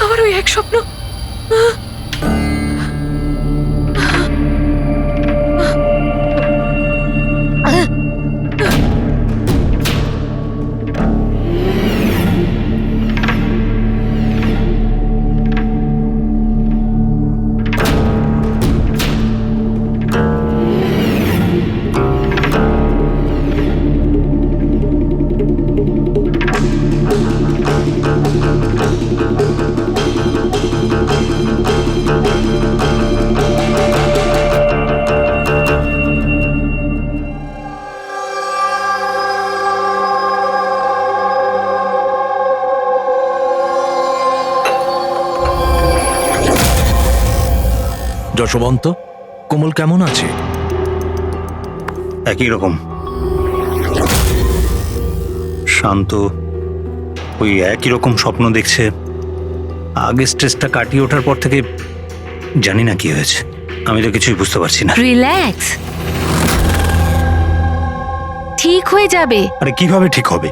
আমার ওই এক স্বপ্ন। যশবন্ত, কোমল কেমন আছে? একই রকম শান্ত, ওই একই রকম স্বপ্ন দেখছে। আগে স্ট্রেসটা কাটিয়ে ওঠার পর থেকে জানি না কি হয়েছে, আমি তো কিছুই বুঝতে পারছি না। রিল্যাক্স, ঠিক হয়ে যাবে। আরে কিভাবে ঠিক হবে?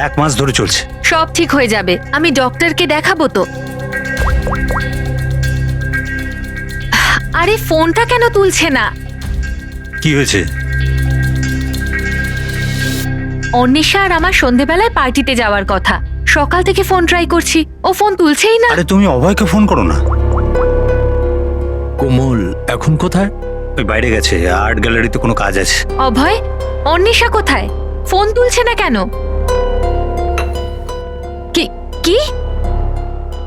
1 মাস ধরে চলছে। সব ঠিক হয়ে যাবে, আমি ডক্টরকে দেখাবো তো। আরে ফোনটা কেন তুলছে না? কি হয়েছে? অন্বেষা আর আমার সন্ধেবেলায় পার্টিতে যাওয়ার কথা, সকাল থেকে ফোন ট্রাই করছি, ও ফোন তুলছেই না। আরে তুমি অভয়কে ফোন করো না। কোমল এখন কোথায়? ওই বাইরে গেছে, আর্ট গ্যালারিতে কোনো কাজ আছে। অভয়, অন্বেষা কোথায়? ফোন তুলছে না কেন? কি কি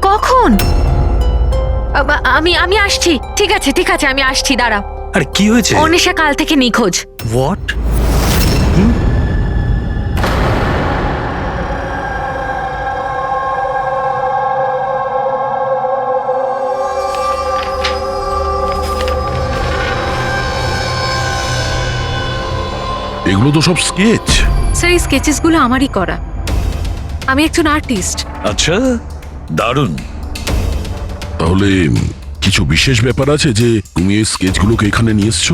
কখন? আমি আসছি। ঠিক আছে ঠিক আছে, আমি আসছি, দাঁড়াও। আরে কি হয়েছে? অন্বেষা কাল থেকে নিখোঁজ। হোয়াট? এগুলো তো সব স্কেচ। স্যার, এই স্কেচেসগুলো আমারই করা, আমি একজন আর্টিস্ট। আচ্ছা, দারুণ। তাহলে কিছু বিশেষ ব্যাপার আছে যে তুমি এই স্কেচগুলোকে এখানে নিয়ে এসছো?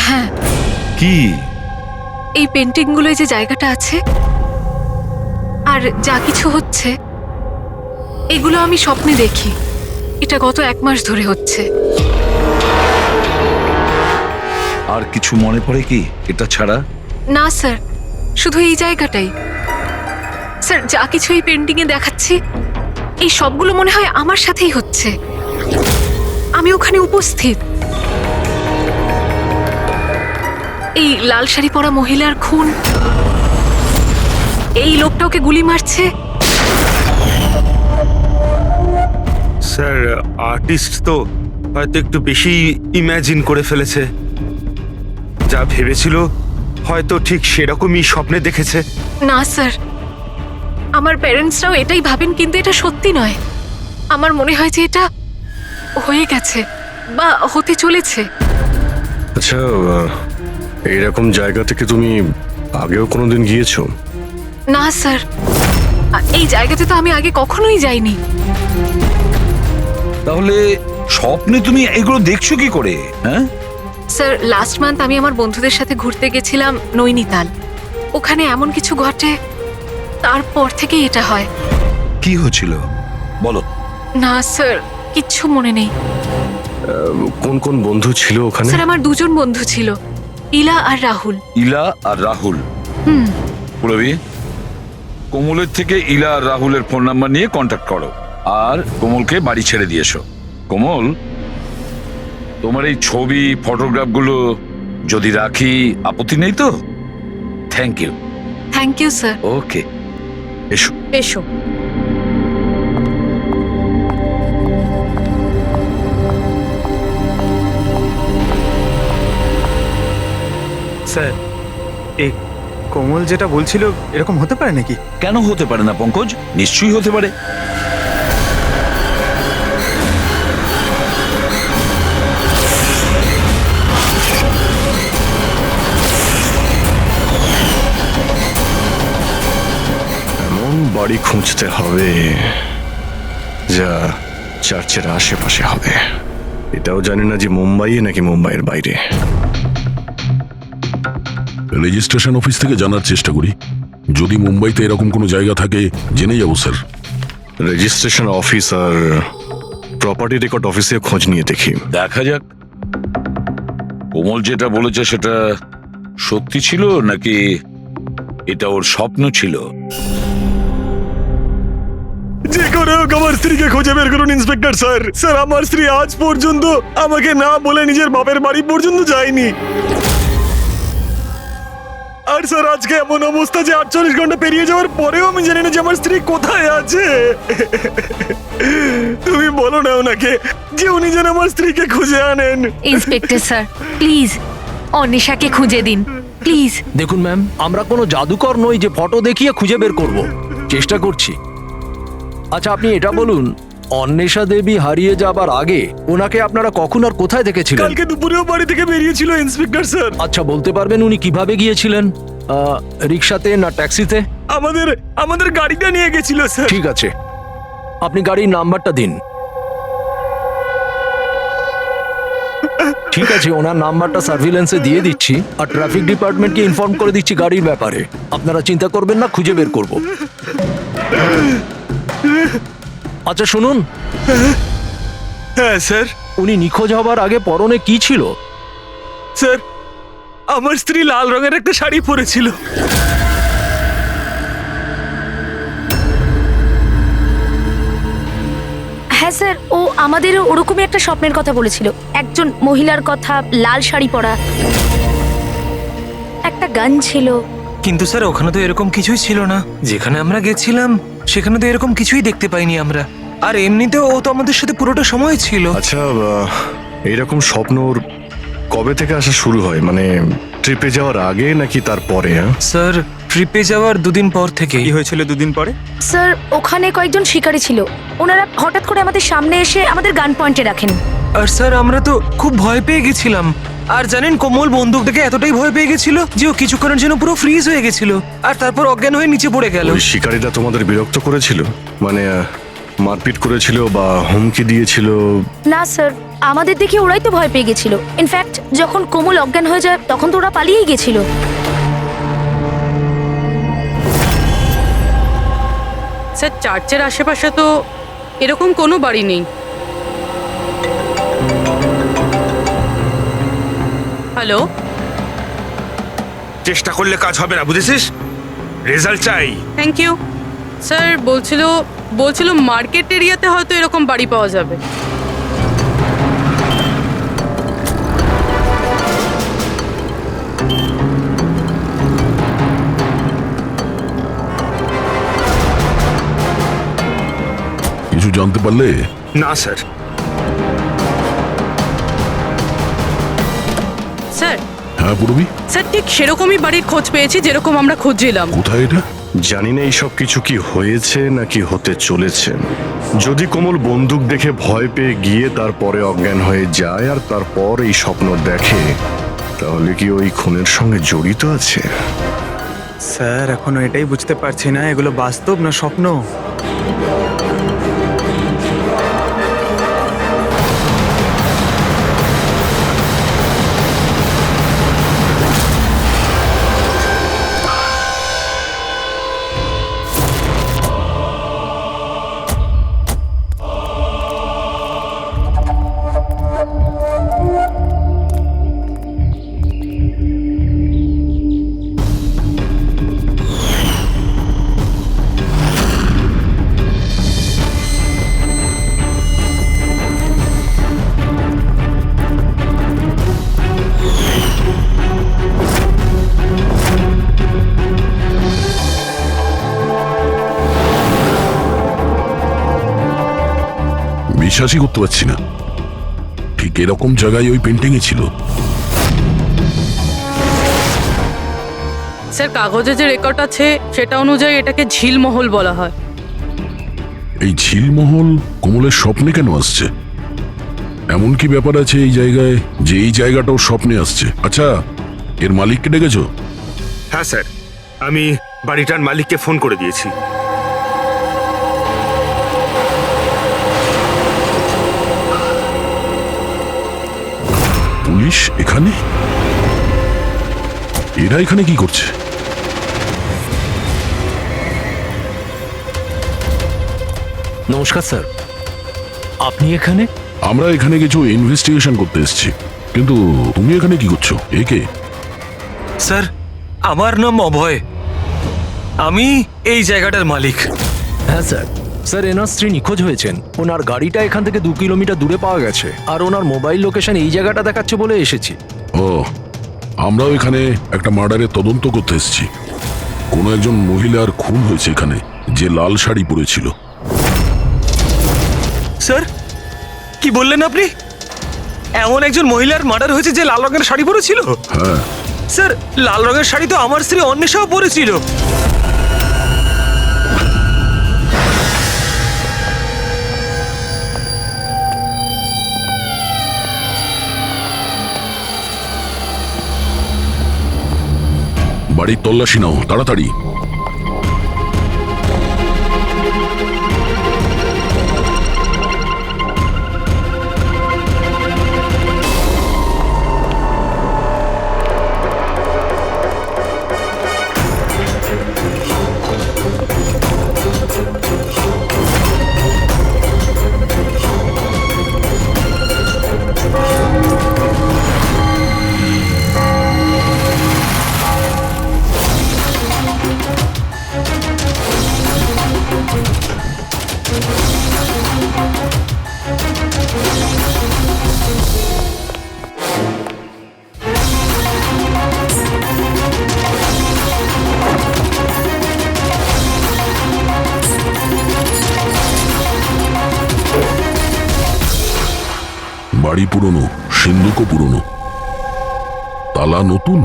হ্যাঁ, কি? এই পেন্টিংগুলোয় যে জায়গাটা আছে আর যা কিছু হচ্ছে, এগুলো আমি স্বপ্নে দেখি। এটা গত 1 মাস ধরে হচ্ছে। আর কিছু মনে পড়ে কি এটা ছাড়া? না স্যার, শুধু এই জায়গাটাই। স্যার, যা কিছু এই পেন্টিংয়ে দেখাচ্ছি, এই সবগুলো মনে হয় আমার সাথেই হচ্ছে। আমি ওখানে উপস্থিত। এই লাল শাড়ি পরা মহিলার খুন, এই লোকটা ওকে গুলি মারছে। স্যার, আর্টিস্ট তো হয়তো একটু বেশি ইমাজিন করে ফেলেছে। যা ভেবেছিল হয়তো ঠিক সেরকমই স্বপ্নে দেখেছে। না স্যার, আমার প্যারেন্টসরাও এটাই ভাবেন, কিন্তু এটা সত্যি নয়। আমার মনে হয় যে এটা হয়ে গেছে বা হতে চলেছে। আচ্ছা, এইরকম জায়গা থেকে তুমি আগেও কোনোদিন গিয়েছো? না স্যার, এই জায়গাতে তো আমি আগে কখনোই যাইনি। তাহলে স্বপ্নে তুমি এগুলো দেখছো কি করে? হ্যাঁ স্যার, লাস্ট মান্থ আমি আমার বন্ধুদের সাথে ঘুরতে গেছিলাম নৈনিতাল। ওখানে এমন কিছু ঘটে, তারপর থেকে এটা হয়। কি হয়েছিল বলো? না স্যার, কিচ্ছু মনে নেই। কোন কোন বন্ধু ছিল ওখানে? স্যার, আমার 2 জন বন্ধু ছিল, ইলা আর রাহুল। ইলা আর রাহুল? পুরবি, কোমলের থেকে ইলা আর রাহুলের ফোন নাম্বার নিয়ে কন্ট্যাক্ট করো আর কোমলকে বাড়ি ছেড়ে দিয়ে এসো। কোমল, তোমার এই ছবি ফটোগ্রাফগুলো যদি রাখি আপত্তি নেই তো? Thank you. Thank you sir. Okay, এসো। এসো। স্যার, কোমল যেটা বলছিল এরকম হতে পারে নাকি? কেন হতে পারে না পঙ্কজ? নিশ্চয়ই হতে পারে। এমন বাড়ি খুঁজতে হবে যা চার্চের আশেপাশে হবে। এটাও জানি না যে মুম্বাইয়ে নাকি মুম্বাইয়ের বাইরে। রেজিস্ট্রেশন অফিস থেকে জানার চেষ্টা করি, যদি মুম্বাইতে এরকম কোনো জায়গা থাকে জেনে যাবো স্যার। রেজিস্ট্রেশন অফিস আর প্রপার্টি রেকর্ড অফিসে খোঁজ নিয়ে দেখি। দেখা যাক কোমল যেটা বলেছে সেটা সত্যি ছিল নাকি এটা ওর স্বপ্ন ছিল। যে করে হোক আমার স্ত্রীকে খুঁজে বের করুন ইন্সপেক্টর স্যার। স্যার আমার স্ত্রী আজ পর্যন্ত আমাকে না বলে নিজের বাপের বাড়ি পর্যন্ত যায়নি। আর স্যার আজকে এমন অবস্থা যে 48 ঘন্টা পেরিয়ে যাওয়ার পরেও আমি জানি না যে আমার স্ত্রী কোথায় আছে। তুমি বলো না ওনাকে যে উনি যেন আমার স্ত্রীকে খুঁজে আনেন। ইন্সপেক্টর স্যার, প্লিজ অনিশাকে খুঁজে দিন, প্লিজ। দেখুন ম্যাম, আমরা কোনো জাদুকর নই যে ফটো দেখিয়ে খুঁজে বের করব। চেষ্টা করছি। আচ্ছা আপনি এটা বলুন, অন্বেষা দেবী হারিয়ে যাবার আগে ওনাকে আপনারা কখন আর কোথায় দেখেছিলেন? কালকে দুপুরেও বাড়ি থেকে বেরিয়েছিল ইন্সপেক্টর স্যার। আচ্ছা বলতে পারবেন উনি কিভাবে গিয়েছিলেন? রিক্সাতে না ট্যাক্সিতে? আমাদের গাড়িটা নিয়ে গেছিল স্যার। ঠিক আছে, আপনি গাড়ির নাম্বারটা দিন। ঠিক আছে, ওনার নাম্বারটা সার্ভিলেন্সে দিয়ে দিচ্ছি আর ট্রাফিক ডিপার্টমেন্টকে ইনফর্ম করে দিচ্ছি গাড়ির ব্যাপারে। আপনারা চিন্তা করবেন না, খুঁজে বের করব। আচ্ছা শুনুন, হ্যাঁ স্যার। উনি নিখোঁজ হবার আগে পরনে কি ছিল? স্যার আমার স্ত্রী লাল রঙের একটা শাড়ি পরেছিল। হ্যাঁ স্যার, ও আমাদের ওরকমই একটা স্বপ্নের কথা বলেছিল। একজন মহিলার কথা, লাল শাড়ি পরা, একটা গান ছিল। কিন্তু স্যার ওখানে তো এরকম কিছুই ছিল না। যেখানে আমরা গেছিলাম সেখানে তো এরকম কিছুই দেখতে পাইনি আমরা। আর এমনিতেও ও তো আমাদের সাথে পুরোটা সময় ছিল। আচ্ছা এইরকম স্বপ্ন ওর কবে থেকে আসা শুরু হয়? মানে ট্রিপে যাওয়ার আগে নাকি তারপরে? স্যার ট্রিপে যাওয়ার দুদিন পর থেকে। কি হয়েছিল দুদিন পরে? স্যার ওখানে কয়েকজন শিকারী ছিল, ওনারা হঠাৎ করে আমাদের সামনে এসে আমাদের গান পয়েন্টে রাখেন। আর স্যার আমরা তো খুব ভয় পেয়ে গেছিলাম। আর জানেন কোমল বন্দুক দেখে এতটাই ভয় পেয়ে গেছিল যে ও কিছুক্ষণের জন্য পুরো ফ্রিজ হয়ে গেছিল আর তারপর অজ্ঞান হয়ে নিচে পড়ে গেল। ওই শিকারীরা তোমাদের বিরক্ত করেছিল? মানে মারপিট করেছিল বা হুমকি দিয়েছিল? না স্যার, আমাদের দেখে ওরাই তো ভয় পেয়ে গেছিল। ইনফ্যাক্ট যখন কোমল অজ্ঞান হয়ে যায় তখন তো ওরা পালিয়েই গেছিল। স্যার চার্চের আশেপাশে তো এরকম কোনো বাড়ি নেই। হ্যালো, চেষ্টা করলে কাজ হবে না, বুঝেছিস? রেজাল্ট চাই। Thank you. স্যার বলছিল মার্কেট এরিয়াতে হয়তো এরকম বাড়ি পাওয়া যাবে। কিছু জানতে পারলে? না স্যার। স্যার হ্যাঁ পূর্বী, স্যার ঠিক সেরকমই বাড়ির খোঁজ পেয়েছি যেরকম আমরা খুঁজছিলাম। কোথায় এটা? জানি না এইসব কিছু কি হয়েছে নাকি হতে চলেছে। যদি কোমল বন্দুক দেখে ভয় পেয়ে গিয়ে তারপরে অজ্ঞান হয়ে যায় আর তারপর এই স্বপ্ন দেখে, তাহলে কি ওই খুনের সঙ্গে জড়িত আছে? স্যার এখনো এটাই বুঝতে পারছি না এগুলো বাস্তব না স্বপ্ন। বিশ্বাসই করতে পারছি না, ঠিক এরকম জায়গায় ওই পেন্টিংই ছিল। স্যার কাগজে যে রেকর্ড আছে সেটা অনুযায়ী এটাকে ঝিলমহল বলা হয়। এই ঝিলমহল কোমলের স্বপ্নে কেন আসছে? এমন কি ব্যাপার আছে এই জায়গায় যে এই জায়গাটা ওর স্বপ্নে আসছে? আচ্ছা, এর মালিককে ডেকেছো? হ্যাঁ স্যার, আমি বাড়িটার মালিককে ফোন করে দিয়েছি। পুলিশ এখানে? এরা এখানে কি করছে? নমস্কার স্যার, আপনি এখানে? আমরা এখানে কিছু ইনভেস্টিগেশন করতে এসেছি, কিন্তু তুমি এখানে কি করছো? একে? স্যার, আমার নাম অভয়, আমি এই জায়গাটার মালিক। হ্যাঁ স্যার। স্যার, এনার স্ত্রী নিখোঁজ হয়েছেন। ওনার গাড়িটা এখান থেকে 2 কিলোমিটার দূরে পাওয়া গেছে, আর ওনার মোবাইল লোকেশন এই জায়গাটা দেখাচ্ছে বলে এসেছি। ও, আমরাও এখানে একটা মার্ডারের তদন্ত করতে এসেছি। কোনো একজন মহিলার খুন হয়েছে এখানে, যে লাল শাড়ি পরেছিল। স্যার, কি বললেন আপনি? এমন একজন মহিলার মার্ডার হয়েছে যে লাল রঙের শাড়ি পরেছিল? হ্যাঁ। স্যার, লাল রঙের শাড়ি তো আমার স্ত্রী অন্বেষাও পরেছিল। বাড়ির তল্লাশি নাও তাড়াতাড়ি। বাড়ি পুরনো, সিন্ধুকও পুরনো, তালা নতুন।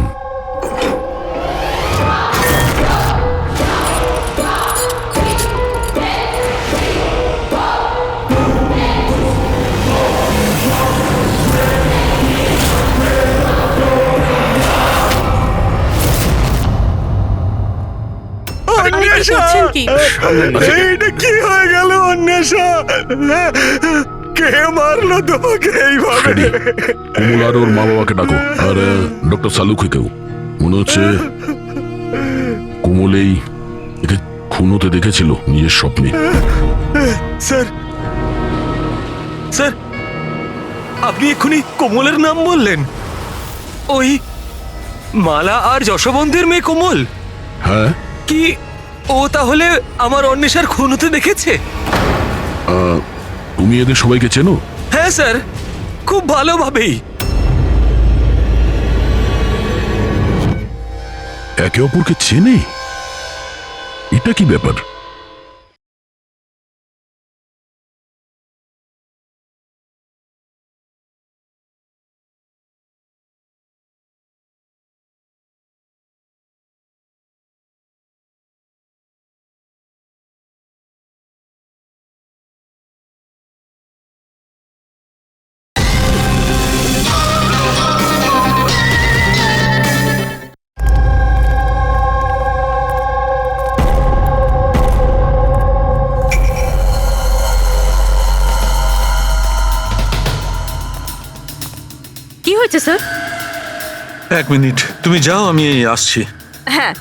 করছেন কি? এইটা কি হয়ে গেল অন্বেষা? কে মারলো তোমাকে এইভাবে? ফ্রেডি, কোমল আর ওর মা বাবাকে ডাকো, আর ডক্টর সালুকেও। মনে হচ্ছে কোমল একে খুন হতে দেখেছিল নিজের স্বপ্নে। স্যার, স্যার, আপনি এক্ষুনি কোমলের নাম বললেন? ওই মালা আর যশবন্তের মেয়ে কোমল? হ্যাঁ। কি ও তাহলে আমার অন্বেষার খুন হতে দেখেছে? তুমি এদের সবাইকে চেনো? হ্যাঁ স্যার, খুব ভালোভাবেই। একে অপরকে চেনে? এটা কি ব্যাপার? কি হয়েছে স্যার? 1 মিনিট, তুমি যাও, আমি আসছি। হ্যাঁ।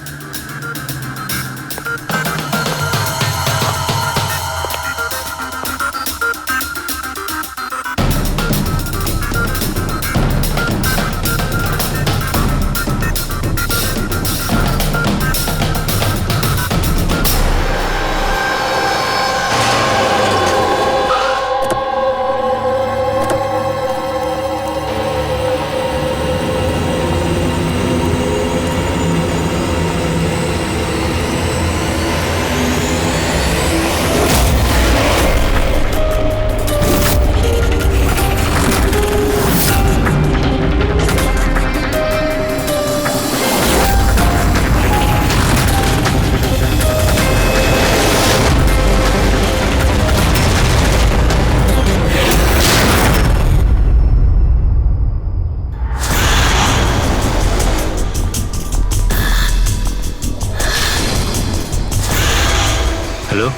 হ্যালো?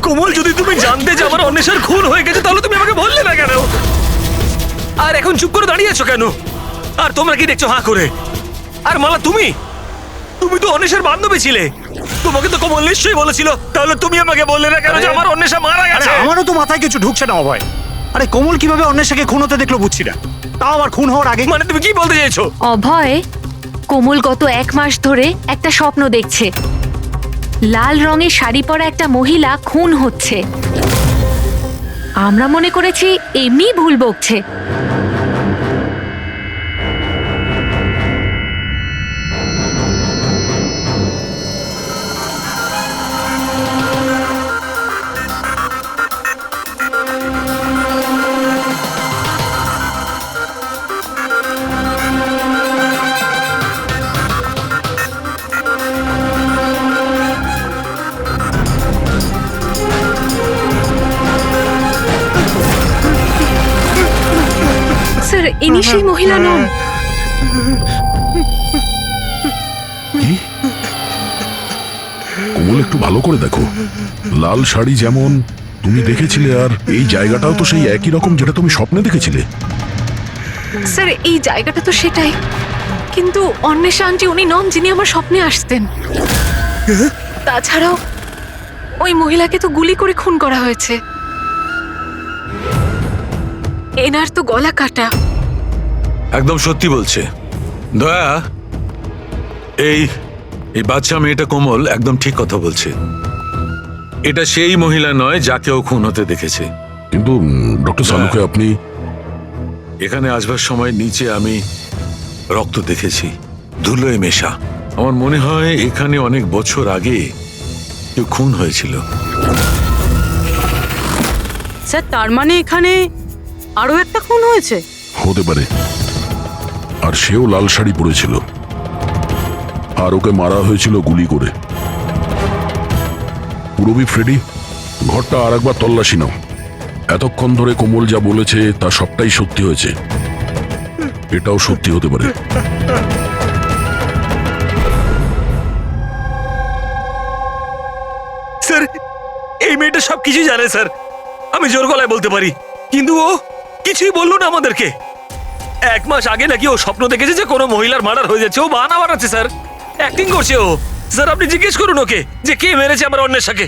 কোমল, যদি তুমি জানতে যে আমার অন্বেষার খুন হয়ে গেছে তাহলে তুমি আমাকে বললে না কেন? আর এখন চুপ করে দাঁড়িয়ে আছো কেন? আর তোমরা কি দেখছো হাঁ করে? আর মালা, তুমি তো অন্বেষার বান্ধবী ছিলে। তোমাকে তো কোমল নিশ্চয়ই বলেছিল, তাহলে তুমি আমাকে বললে না কেন যে আমার অন্বেষা মারা গেছে? আমারও তো মাথায় কিছু ঢুকছে না অভয়। আরে কোমল কিভাবে অন্বেষাকে খুন হতে দেখলো বুঝছি না, তাও আবার খুন হওয়ার আগে। মানে তুমি কি বলতে চাইছো? অভয়, কোমল গত 1 মাস ধরে একটা স্বপ্ন দেখছে। লাল রঙের শাড়ি পরা একটা মহিলা খুন হচ্ছে। আমরা মনে করেছি এমনি ভুল বকছে। স্যার, ইনি সেই মহিলা নন। কি? কোমল, একটু ভালো করে দেখো। লাল শাড়ি যেমন তুমি দেখেছিলে, আর এই জায়গাটাও তো সেই একই রকম যেটা তুমি স্বপ্নে দেখেছিলে। স্যার, এই জায়গাটা তো সেটাই, কিন্তু অন্বেষা আন্টি উনি নন যিনি আমার স্বপ্নে আসতেন। তাছাড়াও ওই মহিলাকে তো গুলি করে খুন করা হয়েছে। এনার তো গলা কাটা। একদম সত্যি বলছে দয়া। এই বাচ্চা মেয়েটা কোমল একদম ঠিক কথা বলছে। এটা সেই মহিলা নয় যাকে ও খুন হতে দেখেছে। কিন্তু ডক্টর সালুকে আপনি এখানে আসবার সময় নিচে আমি রক্ত দেখেছি, ধুলোয় মেশা। আমার মনে হয় এখানে অনেক বছর আগে কেউ খুন হয়েছিল। স্যার, তার মানে এখানে আরো একটা খুন হয়েছে? হতে পারে। আর সেও লাল শাড়ি পরেছিল, আর ওকে মারা হয়েছিল গুলি করে। পুরবি, ফ্রেডি, ঘরটা আর একবার তল্লাশি নাও। এতক্ষণ ধরে কোমল যা বলেছে তা সবটাই সত্যি হয়েছে। এটাও সত্যি হতে পারে। স্যার, এই মেয়েটা সবকিছু জানে স্যার, আমি জোর গলায় বলতে পারি। কিন্তু ও কিছুই বললো না আমাদেরকে। 1 মাস আগে নাকি ও স্বপ্ন দেখেছে যে কোনো মহিলার মার্ডার হয়ে যাচ্ছে। ও বাহানা বানাচ্ছে স্যার, অ্যাক্টিং করছে ও। স্যার, আপনি জিজ্ঞেস করুন ওকে যে কে মেরেছে আমার অন্বেষাকে।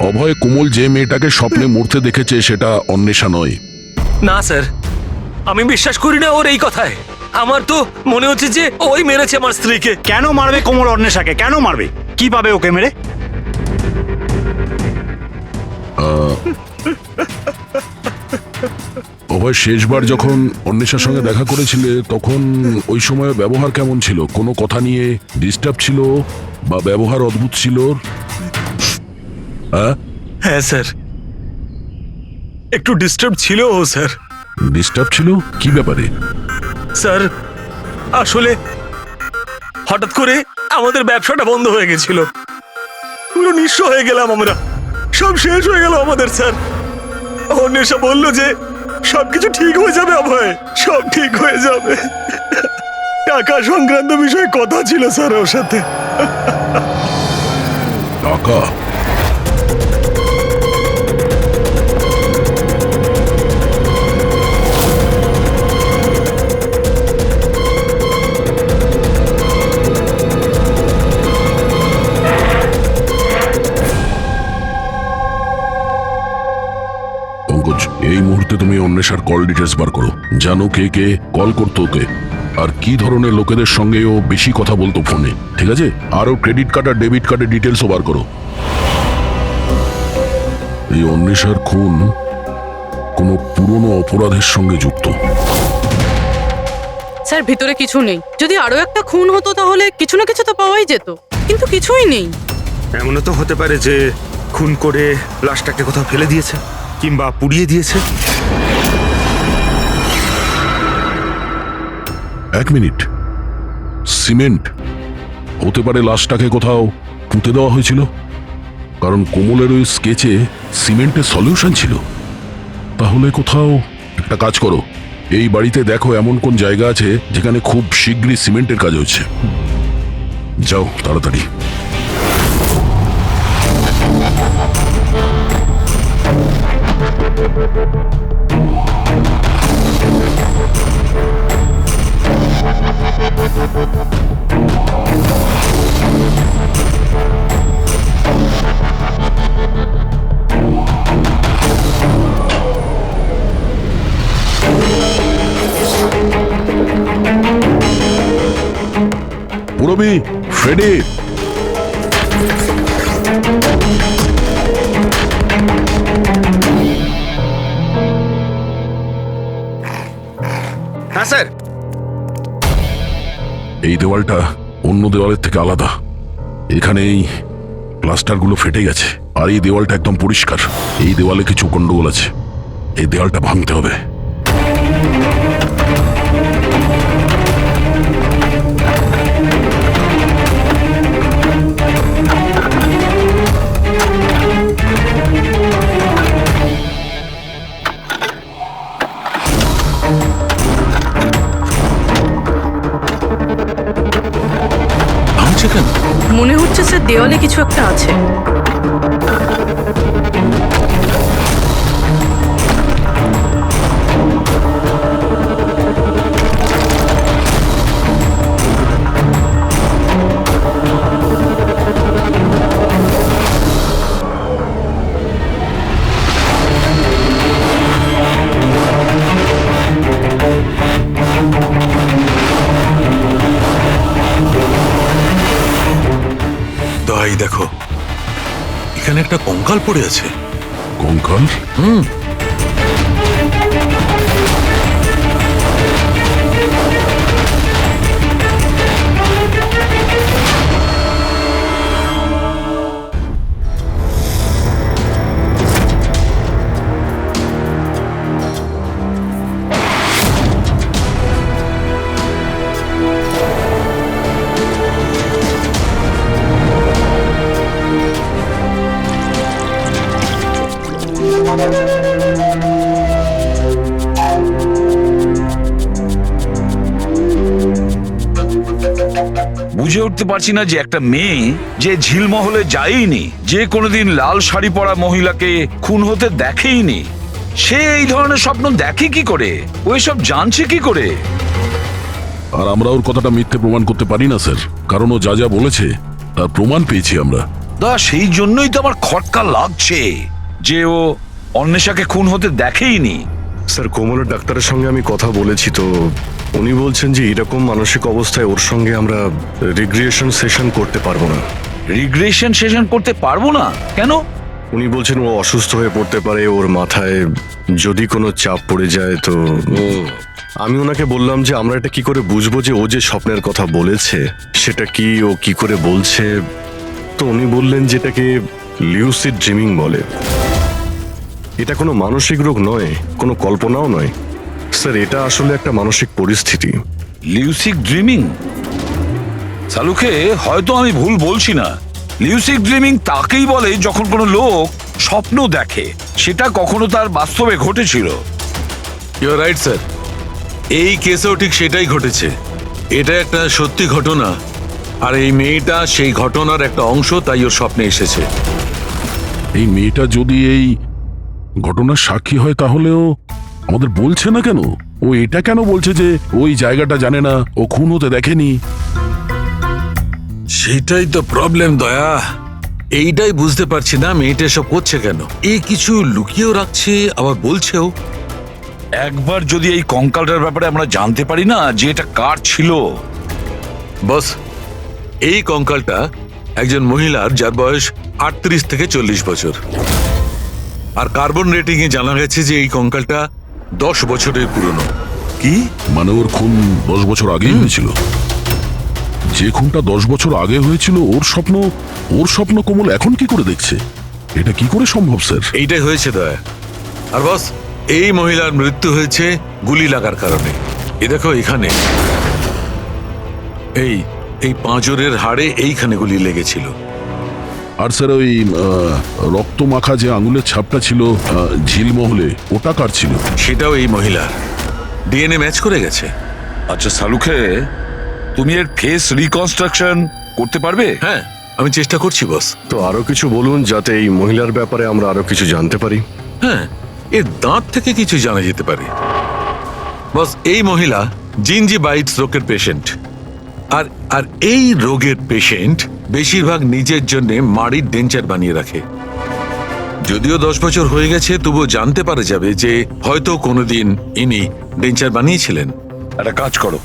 অভয়, কোমল যে মেয়েটাকে স্বপ্নে মরতে দেখেছে সেটা অন্বেষা নয়। না স্যার, আমি বিশ্বাস করি না ওর এই কথায়। আমার তো মনে হচ্ছে যে ওই মেরেছে আমার স্ত্রীকে। কেন মারবে কোমল অন্বেষাকে? কেন মারবে? কি পাবে ওকে মেরে? অভয়, শেষবার যখন অন্বেষার সঙ্গে দেখা করেছিলে তখন ওই সময় ব্যবহার কেমন ছিল? কোনো কথা নিয়ে ডিস্টার্ব ছিল বা ব্যবহার অদ্ভুত ছিল? হ্যাঁ স্যার, একটু ডিস্টার্ব ছিল ও স্যার। ডিস্টার্ব ছিল? কি ব্যাপারে? স্যার, আসলে হঠাৎ করে আমাদের ব্যবসাটা বন্ধ হয়ে গেছিল। পুরো নিঃস্ব হয়ে গেলাম আমরা, সব শেষ হয়ে গেল আমাদের স্যার। অন্বেষা বলল যে সবকিছু ঠিক হয়ে যাবে অভয়, সব ঠিক হয়ে যাবে। টাকা সংক্রান্ত বিষয়ে কথা ছিল স্যার ওর সাথে। টাকা? এই মুহূর্তে তুমি অন্বেষার কল ডিটেলস বার করো। জানো কে কে কল করতো ওকে, আর কি ধরনের লোকেদের সঙ্গে ও বেশি কথা বলতো ফোনে। ঠিক আছে? আরও ক্রেডিট কার্ড আর ডেবিট কার্ডের ডিটেলসও বার করো। এই অন্বেষার খুন কোনো পুরনো অপরাধের সঙ্গে যুক্ত। স্যার, ভিতরে কিছু নেই। যদি আরো একটা খুন হতো তাহলে কিছু না কিছু তো পাওয়াই যেত, কিন্তু কিছুই নেই। এমনও তো হতে পারে যে খুন করে লাশটাকে কোথাও ফেলে দিয়েছে কিংবা পুড়িয়ে দিয়েছে। 1 মিনিট, সিমেন্ট হতে পারে লাশটাকে কোথাও পুঁতে দেওয়া হয়েছিল, কারণ কোমলের ওই স্কেচে সিমেন্টের সলিউশন ছিল। তাহলে কোথাও একটা কাজ করো, এই বাড়িতে দেখো এমন কোন জায়গা আছে যেখানে খুব শীঘ্রই সিমেন্টের কাজ হচ্ছে। যাও তাড়াতাড়ি। পুরবি, ফ্রেডি, হ্যাঁ স্যার। এই দেওয়ালটা অন্য দেওয়ালের থেকে আলাদা। এখানে এই প্লাস্টারগুলো ফেটে গেছে, আর এই দেওয়ালটা একদম পরিষ্কার। এই দেওয়ালে কিছু গন্ডগোল আছে, এই দেওয়ালটা ভাঙতে হবে। মনে হচ্ছে স্যার দেওয়ালে কিছু একটা আছে। এই দেখো, এখানে একটা কঙ্কাল পড়ে আছে। কঙ্কাল? বুঝে উঠতে পারছি না যে একটা মেয়ে যে ঝিলমহলে যায়নি, যে কোনোদিন লাল শাড়ি পরা মহিলাকে খুন হতে দেখেইনি, সে এই ধরনের স্বপ্ন দেখে কি করে? ওই সব জানছে কি করে? আর আমরা ওর কথাটা মিথ্যে প্রমাণ করতে পারি না স্যার, কারণ ও যা যা বলেছে তার প্রমাণ পেয়েছি আমরা। সেই জন্যই তো আমার খটকা লাগছে যে ও অন্বেষাকে খুন হতে দেখেইনি। স্যার, কোমলের ডাক্তারের সঙ্গে আমি কথা বলেছি, তো উনি বলছেন যে এরকম মানসিক অবস্থায় ওর সঙ্গে আমরা রিগ্রেশন সেশন করতে পারবো না। রিগ্রেশন সেশন করতে পারবো না? কেন? উনি বলছেন ও অসুস্থ হয়ে পড়তে পারে, ওর মাথায় যদি কোনো চাপ পড়ে যায়। তো আমি ওনাকে বললাম যে আমরা এটা কি করে বুঝবো যে ও যে স্বপ্নের কথা বলেছে সেটা কি, ও কি করে বলছে। তো উনি বললেন যেটাকে লিউসিড ড্রিমিং বলে। এটা কোনো মানসিক রোগ নয়, কোনো কল্পনাও নয় স্যার, এটা আসলে একটা মানসিক পরিস্থিতি। লিউসিড ড্রিমিং? সালুকে হয়তো আমি ভুল বলছি না। লিউসিড ড্রিমিং তাকেই বলে যখন কোনো লোক স্বপ্ন দেখে, সেটা কখনো তার বাস্তবে ঘটেছিল। ইউ আর রাইট স্যার, এই কেসেও ঠিক সেটাই ঘটেছে। এটা একটা সত্যি ঘটনা, আর এই মেয়েটা সেই ঘটনার একটা অংশ, তাই ওর স্বপ্নে এসেছে। এই মেয়েটা যদি এই ঘটনার সাক্ষী হয় তাহলেও আমাদের বলছে না কেন? ও এটা কেন বলছে যে ওই জায়গাটা জানে না, ও খুন হতে দেখেনি? সেটাই তো প্রবলেম দয়া, এইটাই বুঝতে পারছি না মেয়েটা সব করছে কেন। এই কিছু লুকিয়েও রাখছে, আবার বলছেও। একবার যদি এই কঙ্কালটার ব্যাপারে আমরা জানতে পারি না যে এটা কার ছিল। বস, এই কঙ্কালটা একজন মহিলার, যার বয়স 38 থেকে 40 বছর। আর কার্বন রেটিং এ জানা গেছে যে এই কঙ্কালটা 10 বছরের পুরনো। কি মানে ওর খুন 10 বছর আগেই হয়েছিল? যে খুনটা 10 বছর আগে হয়েছিল ওর স্বপ্ন কোমল এখন কি করে দেখছে? এটা কি করে সম্ভব স্যার? এইটাই হয়েছে দয়া। আর বস, এই মহিলার মৃত্যু হয়েছে গুলি লাগার কারণে। এ দেখো এখানে, এই পাঁজরের হাড়ে এইখানে গুলি লেগেছিল। আর স্যার ওই রক্ত মাখা যে আঙুলের ছাপটা ছিল ঝিলমহলে, ওটা কার ছিল? সেটাও এই মহিলার। ডিএনএ ম্যাচ করে গেছে। আচ্ছা সালুখে, তুমি এর ফেস রিকনস্ট্রাকশন করতে পারবে? হ্যাঁ, আমি চেষ্টা করছি বস। তো আরো কিছু বলুন যাতে এই মহিলার ব্যাপারে আমরা আরো কিছু জানতে পারি। হ্যাঁ, এর দাঁত থেকে কিছু জানা যেতে পারে। বস, এই মহিলা জিঞ্জিভাইটিস রোগের পেশেন্ট। আর আর এই রোগের পেশেন্ট বেশিরভাগ নিজের জন্য মাড়ির ডেঞ্চার বানিয়ে রাখে। যদিও 10 বছর হয়ে গেছে, তবুও জানতে পারা যাবে যে হয়তো কোনোদিন ইনি ডেঞ্চার বানিয়েছিলেন। একটা কাজ করো,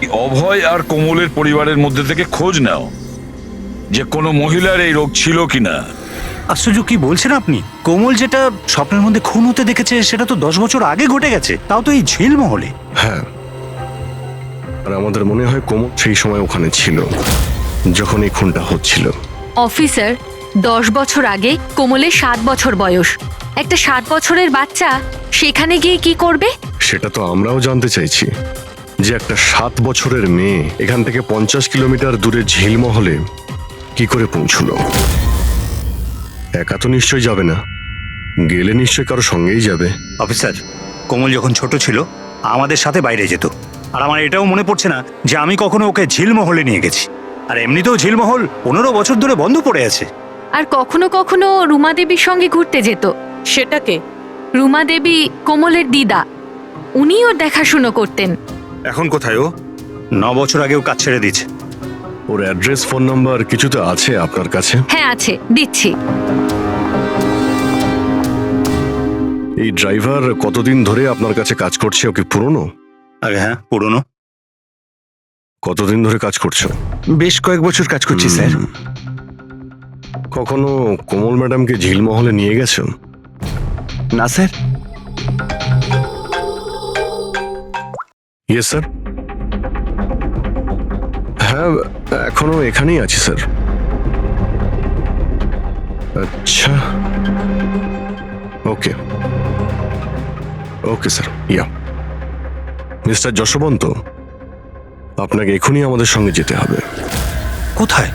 এই অভয় আর কোমলের পরিবারের মধ্যে থেকে খোঁজ নাও যে কোনো মহিলার এই রোগ ছিল কিনা। আশ্চর্য, কি বলছেন আপনি? কোমল যেটা স্বপ্নের মধ্যে খুন হতে দেখেছে সেটা তো 10 বছর আগে ঘটে গেছে, তাও তো এই ঝিলমহলে। হ্যাঁ, আর আমাদের মনে হয় কোমল সেই সময় ওখানে ছিল যখন এই খুনটা হচ্ছিল। অফিসার, 10 বছর আগে কোমলের 7 বছর বয়স। একটা 7 বছরের বাচ্চা সেখানে গিয়ে কি করবে? সেটা তো আমরাও জানতে চাইছি যে একটা 7 বছরের মেয়ে এখান থেকে 50 কিলোমিটার দূরে ঝিলমহলে কি করে পৌঁছলো। একা তো নিশ্চয়ই যাবে না, গেলে নিশ্চয়ই কারো সঙ্গেই যাবে। অফিসার, কোমল যখন ছোট ছিল আমাদের সাথে বাইরে যেত। আর আমার এটাও মনে পড়ছে না যে আমি কখনো ওকে ঝিলমহলে নিয়ে গেছি। আর এমনিতেও ঝিলমহল 15 বছর ধরে বন্ধ পড়ে আছে। আর কখনো কখনো রুমা দেবীর সঙ্গে ঘুরতে যেত। সেটাকে রুমা দেবী কোমলের দিদা, উনিও দেখাশুনো করতেন। এখন কোথায় ও? 9 বছর আগেও কাজ ছেড়ে দিয়েছে। ওর অ্যাড্রেস, ফোন নাম্বার কিছু তো আছে আপনার কাছে? হ্যাঁ আছে, দিচ্ছি। এই ড্রাইভার কতদিন ধরে আপনার কাছে কাজ করছে? ওকে পুরনো? আরে হ্যাঁ, পুরনো। কতদিন ধরে কাজ করছো? বেশ কয়েক বছর কাজ করছি স্যার। কখনো কোমল ম্যাডামকে ঝিলমহলে নিয়ে গেছো? না স্যার। Yes sir. হ্যাঁ, এখনো এখানেই আছি স্যার। আচ্ছা, ওকে ওকে স্যার। ইয়া, মিস্টার যশবন্ত, আপনাকে এখনই আমাদের সঙ্গে যেতে হবে। কোথায়?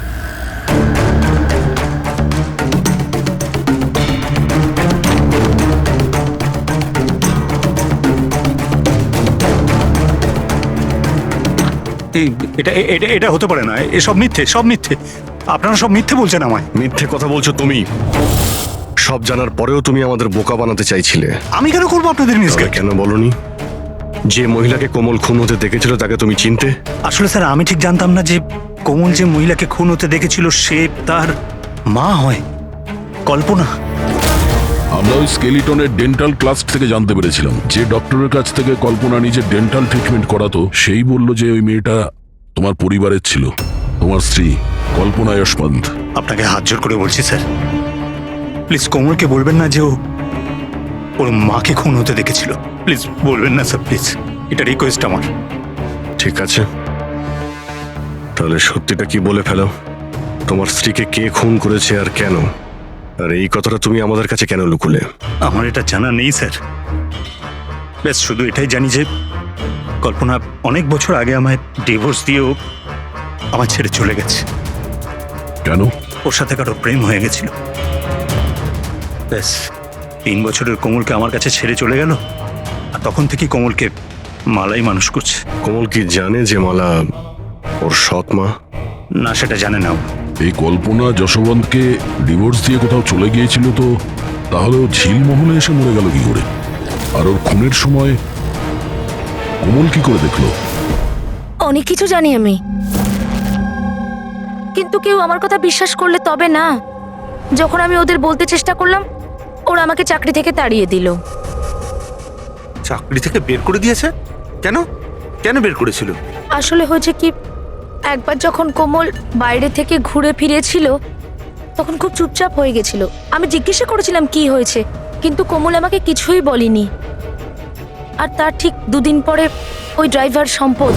এটা এটা এটা হতে পারে না, এসব মিথ্যে, সব মিথ্যে। আপনারা সব মিথ্যে বলছেন আমায়। মিথ্যে কথা বলছো তুমি। সব জানার পরেও তুমি আমাদের বোকা বানাতে চাইছিলে। আমি কেন করবো আপনাদের মিসগাইড? কেন বলনি যে মহিলাকে কোমল খুন হতে দেখেছিল তাকে তুমি চিনতে? আসলে স্যার, আমি ঠিক জানতাম না যে কোমল যে মহিলাকে খুন হতে দেখেছিল সে তার মা হয়, কল্পনা। আমরা ওই স্কেলিটনের ডেন্টাল ক্লাস থেকে জানতে পেরেছিলাম যে ডক্টরের কাছ থেকে কল্পনা নিজের ডেন্টাল ট্রিটমেন্ট করাতো, সেই বলল যে ওই মেয়েটা তোমার পরিবারের ছিল, তোমার স্ত্রী কল্পনা যশবন্ত। আপনাকে হাত জোর করে বলছি স্যার, প্লিজ কোমলকে বলবেন না যে ওর মাকে খুন হতে দেখেছিল। প্লিজ বলবেন না স্যার, প্লিজ, এটা রিকোয়েস্ট আমার। ঠিক আছে, তাহলে সত্যিটা কি বলে ফেলো। তোমার স্ত্রীকে কে খুন করেছে আর কেন? আর এই কথাটা তুমি আমাদের কাছে কেন লুকুলে? আমার এটা জানা নেই স্যার। ব্যাস শুধু এটাই জানি যে কল্পনা অনেক বছর আগে আমায় ডিভোর্স দিয়েও আমার ছেড়ে চলে গেছে। কেন? ওর সাথে কারো প্রেম হয়ে গেছিল। ব্যাস 3 বছরের কোমলকে আমার কাছে ছেড়ে চলে গেল। আর তখন থেকে কোমলকে মালাই মানুষ করছে। কোমল কি জানে যে মালা ওর সৎ মা? না, সেটা জানে না ও। এই কল্পনা যশবন্তকে ডিভোর্স দিয়ে কোথাও চলে গিয়েছিল, তো তাহলে ও ঝিলমহলে এসে মরে গেল কি করে? আর ওর খুনের সময় কোমল কি করে দেখলো? অনেক কিছু জানি আমি, কিন্তু কেউ আমার কথা বিশ্বাস করলে তবে না। যখন আমি ওদের বলতে চেষ্টা করলাম, ওরা আমাকে চাকরি থেকে তাড়িয়ে দিল। চাকরি থেকে বের করে দিয়েছে? কেন কেন বের করেছিল? আসলে হয়েছে কি, একবার যখন কোমল বাইরে থেকে ঘুরে ফিরেছিল তখন খুব চুপচাপ হয়ে গেছিল। আমি জিজ্ঞাসা করেছিলাম কি হয়েছে, কিন্তু কোমল আমাকে কিছুই বলেনি। আর তার ঠিক 2 দিন পরে ওই ড্রাইভার সম্পদ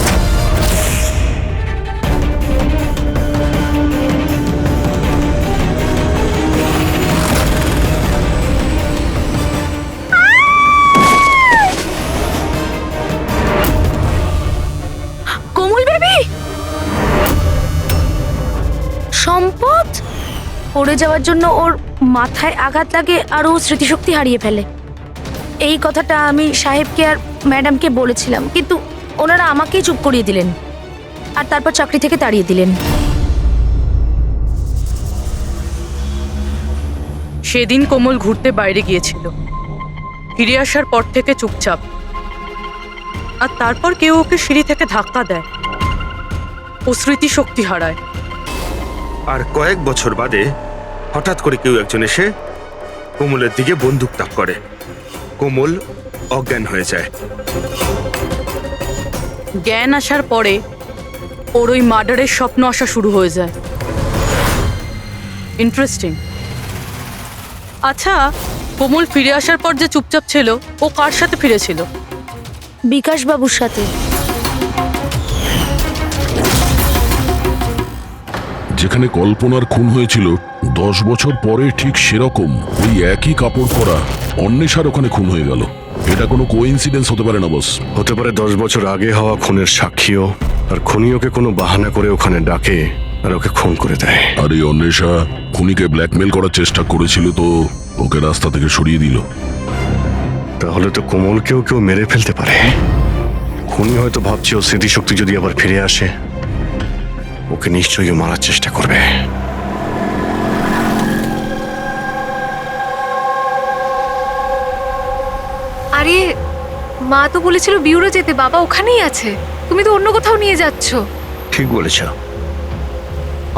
কোমল বেবি সম্পদ পড়ে যাওয়ার জন্য ওর মাথায় আঘাত লাগে আর ও স্মৃতিশক্তি হারিয়ে ফেলে। এই কথাটা আমি সাহেবকে আর ম্যাডামকে বলেছিলাম, কিন্তু ওনারা আমাকেই চুপ করিয়ে দিলেন আর তারপর চাকরি থেকে তাড়িয়ে দিলেন। সেদিন কোমল ঘুরতে বাইরে গিয়েছিল, ফিরে আসার পর থেকে চুপচাপ। আর তারপর কেউ ওকে সিঁড়ি থেকে ধাক্কা দেয়, ও স্মৃতিশক্তি হারায়। আর কয়েক বছর বাদে হঠাৎ করে কেউ একজন এসে কোমলের দিকে বন্দুক তাক করে। কোমল অজ্ঞান হয়ে যায়। জ্ঞান আসার পরে ওর ওই মার্ডারের স্বপ্ন আসা শুরু হয়ে যায়। ইন্টারেস্টিং। আচ্ছা, কোমল ফিরে আসার পর যে চুপচাপ ছিল, ও কার সাথে ফিরেছিল? বিকাশ বাবুর সাথে। যেখানে কল্পনার খুন হয়েছিল 10 বছর পরে ঠিক সেরকম ওই একই কাপড় পরা অন্বেষার ওখানে খুন হয়ে গেল। এটা কোনো কোইন্সিডেন্স হতে পারে না বস। হতে পারে 10 বছর আগে হওয়া খুনের সাক্ষীও, আর খুনি ওকে কোনো বাহানা করে ওখানে ডাকে আর ওকে খুন করে দেয়। আর এই অন্বেষা খুনিকে ব্ল্যাকমেল করার চেষ্টা করেছিল, তো ওকে রাস্তা থেকে সরিয়ে দিল। তাহলে তো কোমলকেও কেউ মেরে ফেলতে পারে। খুনি হয়তো ভাবছে ও স্মৃতিশক্তি যদি আবার ফিরে আসে, ওকে নিশ্চয়ই মারার চেষ্টা করবে। আরে মা তো বলেছিল বিউরো যেতে, বাবা ওখানেই আছে। তুমি তো অন্য কোথাও নিয়ে যাচ্ছ। ঠিক বলেছ,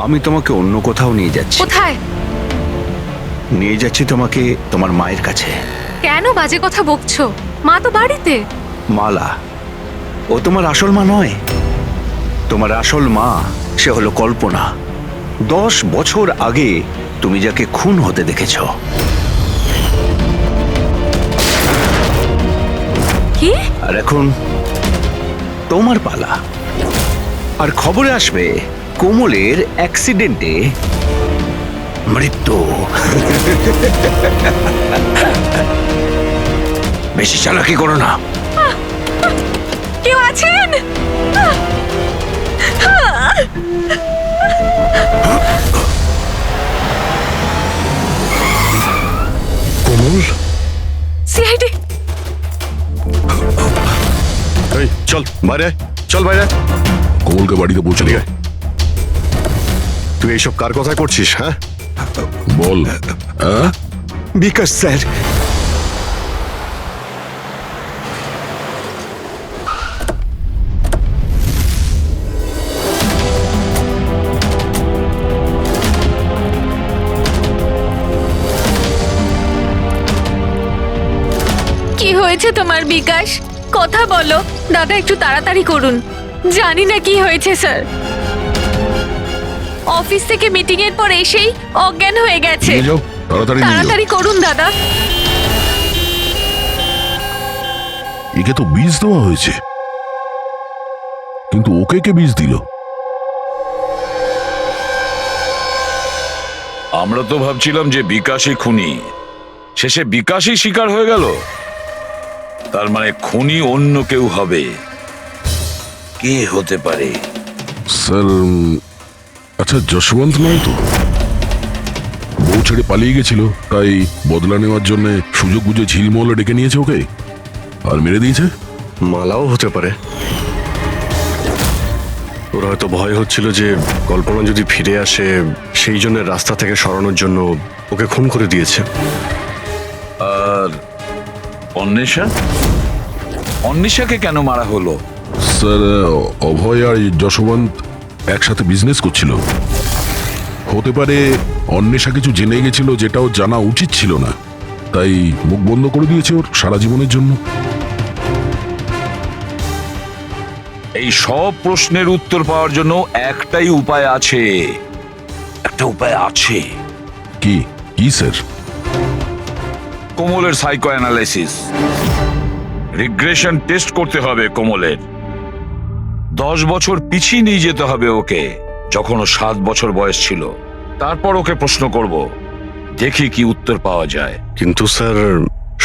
আমি তোমাকে অন্য কোথাও নিয়ে যাচ্ছি। কোথায় নিয়ে যাচ্ছি তোমাকে তোমার মায়ের কাছে। কেন বাজে কথা বকছো? মা তো বাড়িতে। মালা, ও তোমার আসল মা নয়। তোমার আসল মা সে হলো কল্পনা। 10 বছর আগে তুমি যাকে খুন হতে দেখেছ। কি? আর এখন তোমার পালা। আর খবরে আসবে কোমলের অ্যাক্সিডেন্টে মৃত্যু। বেশি চালাকি করো না। কেউ আছেন? কোমল, সিআইডি। এই চল বাইরে আয়, চল বাইরে আয়। কোমলকে বাড়িতে পৌঁছে দিয়ে তুই এইসব কার কথায় করছিস? হ্যাঁ বল। হ্যাঁ, বিকাশ স্যার। কি হয়েছে তোমার বিকাশ? কথা বলো দাদা, একটু তাড়াতাড়ি করুন। জানি না কি হয়েছে স্যার। অফিস থেকে মিটিং এর পর এসেই অজ্ঞান হয়ে গেছে। নিয়ে যাও, তাড়াতাড়ি নিয়ে যাও। তাড়াতাড়ি করুন দাদা। একে তো বীজ দেওয়া হয়েছে, কিন্তু ওকে কে বীজ দিল? আমরা তো ভাবছিলাম যে বিকাশই খুনি, শেষে বিকাশই শিকার হয়ে গেল। তার মানে খুনি অন্য কেউ হবে। কে হতে পারে? স্যার, আচ্ছা যশবন্ত নয় তো? বউ ছেড়ে পালিয়ে গেছিল, তাই বদলা নেওয়ার জন্য সুযোগ বুঝে ঝিলমহলে ডেকে নিয়েছে ওকে আর মেরে দিয়েছে। মালাও হতে পারে। ওর হয়তো ভয় হচ্ছিল যে কল্পনা যদি ফিরে আসে, সেই জন্য রাস্তা থেকে সরানোর জন্য ওকে খুন করে দিয়েছে। আর অন্বেষা? অন্বেষাকে কেন মারা হলো? স্যার, অভয় আর যশবন্ত একসাথে বিজনেস করছিল। হতে পারে অন্বেষা কিছু জেনে গেছিল যেটা ওর জানা উচিত ছিল না, তাই মুখ বন্ধ করে দিয়েছে ওর সারা জীবনের জন্য। এই সব প্রশ্নের উত্তর পাওয়ার জন্য একটাই উপায় আছে। একটা উপায় আছে। কি কি স্যার? কোমলের সাইকো অ্যানালাইসিস, রিগ্রেশন টেস্ট করতে হবে কোমলের। 10 বছর পিছিয়ে নিয়ে যেতে হবে ওকে, যখন ও 7 বছর বয়স ছিল। তারপর ওকে প্রশ্ন করব, দেখি কি উত্তর পাওয়া যায়। কিন্তু স্যার,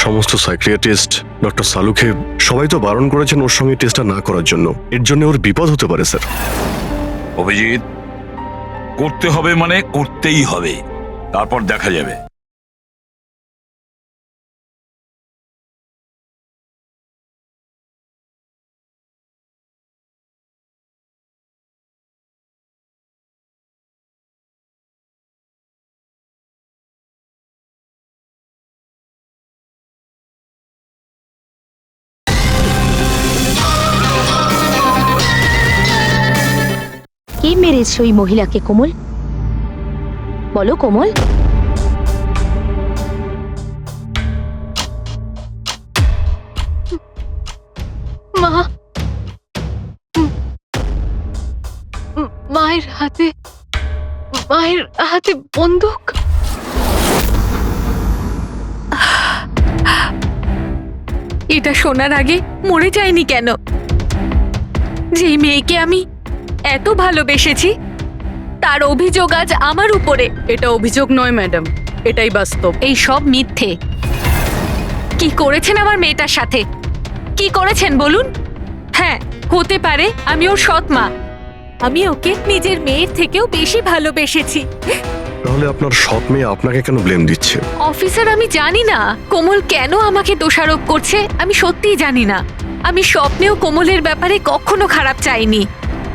সমস্ত সাইকিয়াট্রিস্ট, ডক্টর সালুকে সবাই তো বারণ করেছেন ওর সঙ্গে টেস্টটা না করার জন্য। এর জন্য ওর বিপদ হতে পারে স্যার। অভিজিৎ, করতে হবে মানে করতেই হবে। তারপর দেখা যাবে। কে মেরেছে ওই মহিলাকে কোমল? বলো কোমল। মা, মায়ের হাতে বন্দুক। এটা শোনার আগে মরে যায়নি কেন? যেই মেয়েকে আমি এত ভালোবেসেছি তার অভিযোগ আজ আমার উপরে। এটা অভিযোগ নয় ম্যাডাম, এটাই বাস্তব। এই সব মিথ্যে। কি করেছেন আমার মেয়েটার সাথে? কি করেছেন বলুন? হ্যাঁ, হতে পারে আমি ওর সৎ মা, আমি ওকে নিজের মেয়ের থেকেও বেশি ভালোবেসেছি। তাহলে আপনার সৎ মেয়ে আপনাকে কেন ব্লেম দিচ্ছে? অফিসার, আমি জানি না কোমল কেন আমাকে দোষারোপ করছে। আমি সত্যিই জানি না। আমি স্বপ্নেও কোমলের ব্যাপারে কখনো খারাপ চাইনি,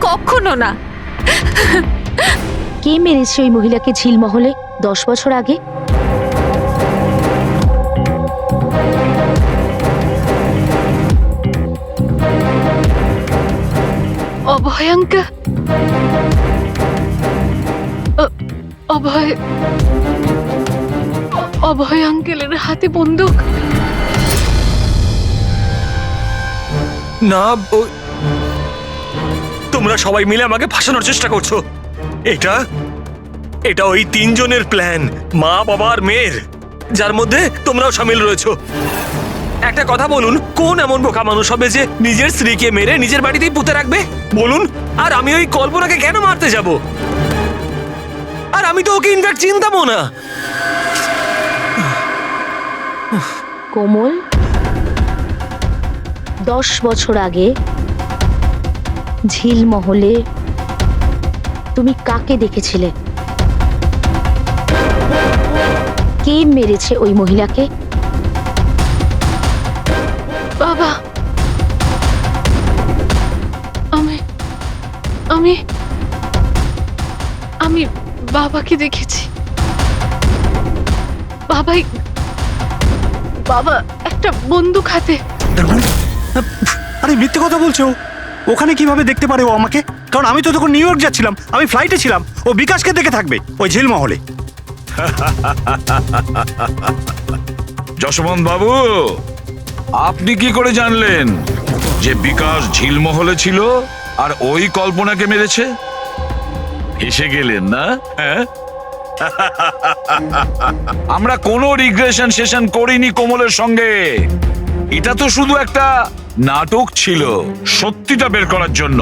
কখনো না। কে মেরেছে ওই মহিলাকে ঝিলমহলে 10 বছর আগে? অভয়াঙ্কা, অভয় আঙ্কেলের হাতে বন্দুক। না, তোমরা সবাই মিলে আমাকে ফাঁসানোর চেষ্টা করছো। এটা ওই 3 জনের প্ল্যান, মা, বাবা আর মেয়ের, যার মধ্যে তোমরাও সামিল রয়েছো। একটা কথা বলুন, কোন এমন বোকা মানুষ হবে যে নিজের স্ত্রীকে মেরে নিজের বাড়িতেই পুঁতে রাখবে বলুন? আর আমি ওই কল্পনাকে কেন মারতে যাব? আর আমি তো ওকে ইনফ্যাক্ট চিনতামও না। কোমল, 10 বছর আগে ঝিলমহলে তুমি কাকে দেখেছিলে? কে মেরেছে ওই মহিলাকে? বাবা, আমি বাবাকে দেখেছি। বাবা একটা বন্দুক হাতে। আরে মিথ্যে কথা বলছো। ওখানে কিভাবে দেখতে পারে ও আমাকে? কারণ আমি তো তখন নিউ ইয়র্ক যাচ্ছিলাম, আমি ফ্লাইটে ছিলাম। ও বিকাশকে দেখে থাকবে ওই ঝিলমহলে। যশবন্ত বাবু, আপনি কি করে জানলেন যে বিকাশ ঝিলমহলে ছিল আর ওই কল্পনাকে মেরেছে? এসে গেলেন না? হ্যাঁ, আমরা কোনো রিগ্রেশন সেশন করিনি কোমলের সঙ্গে। এটা তো শুধু একটা নাটক ছিল সত্যিটা বের করার জন্য।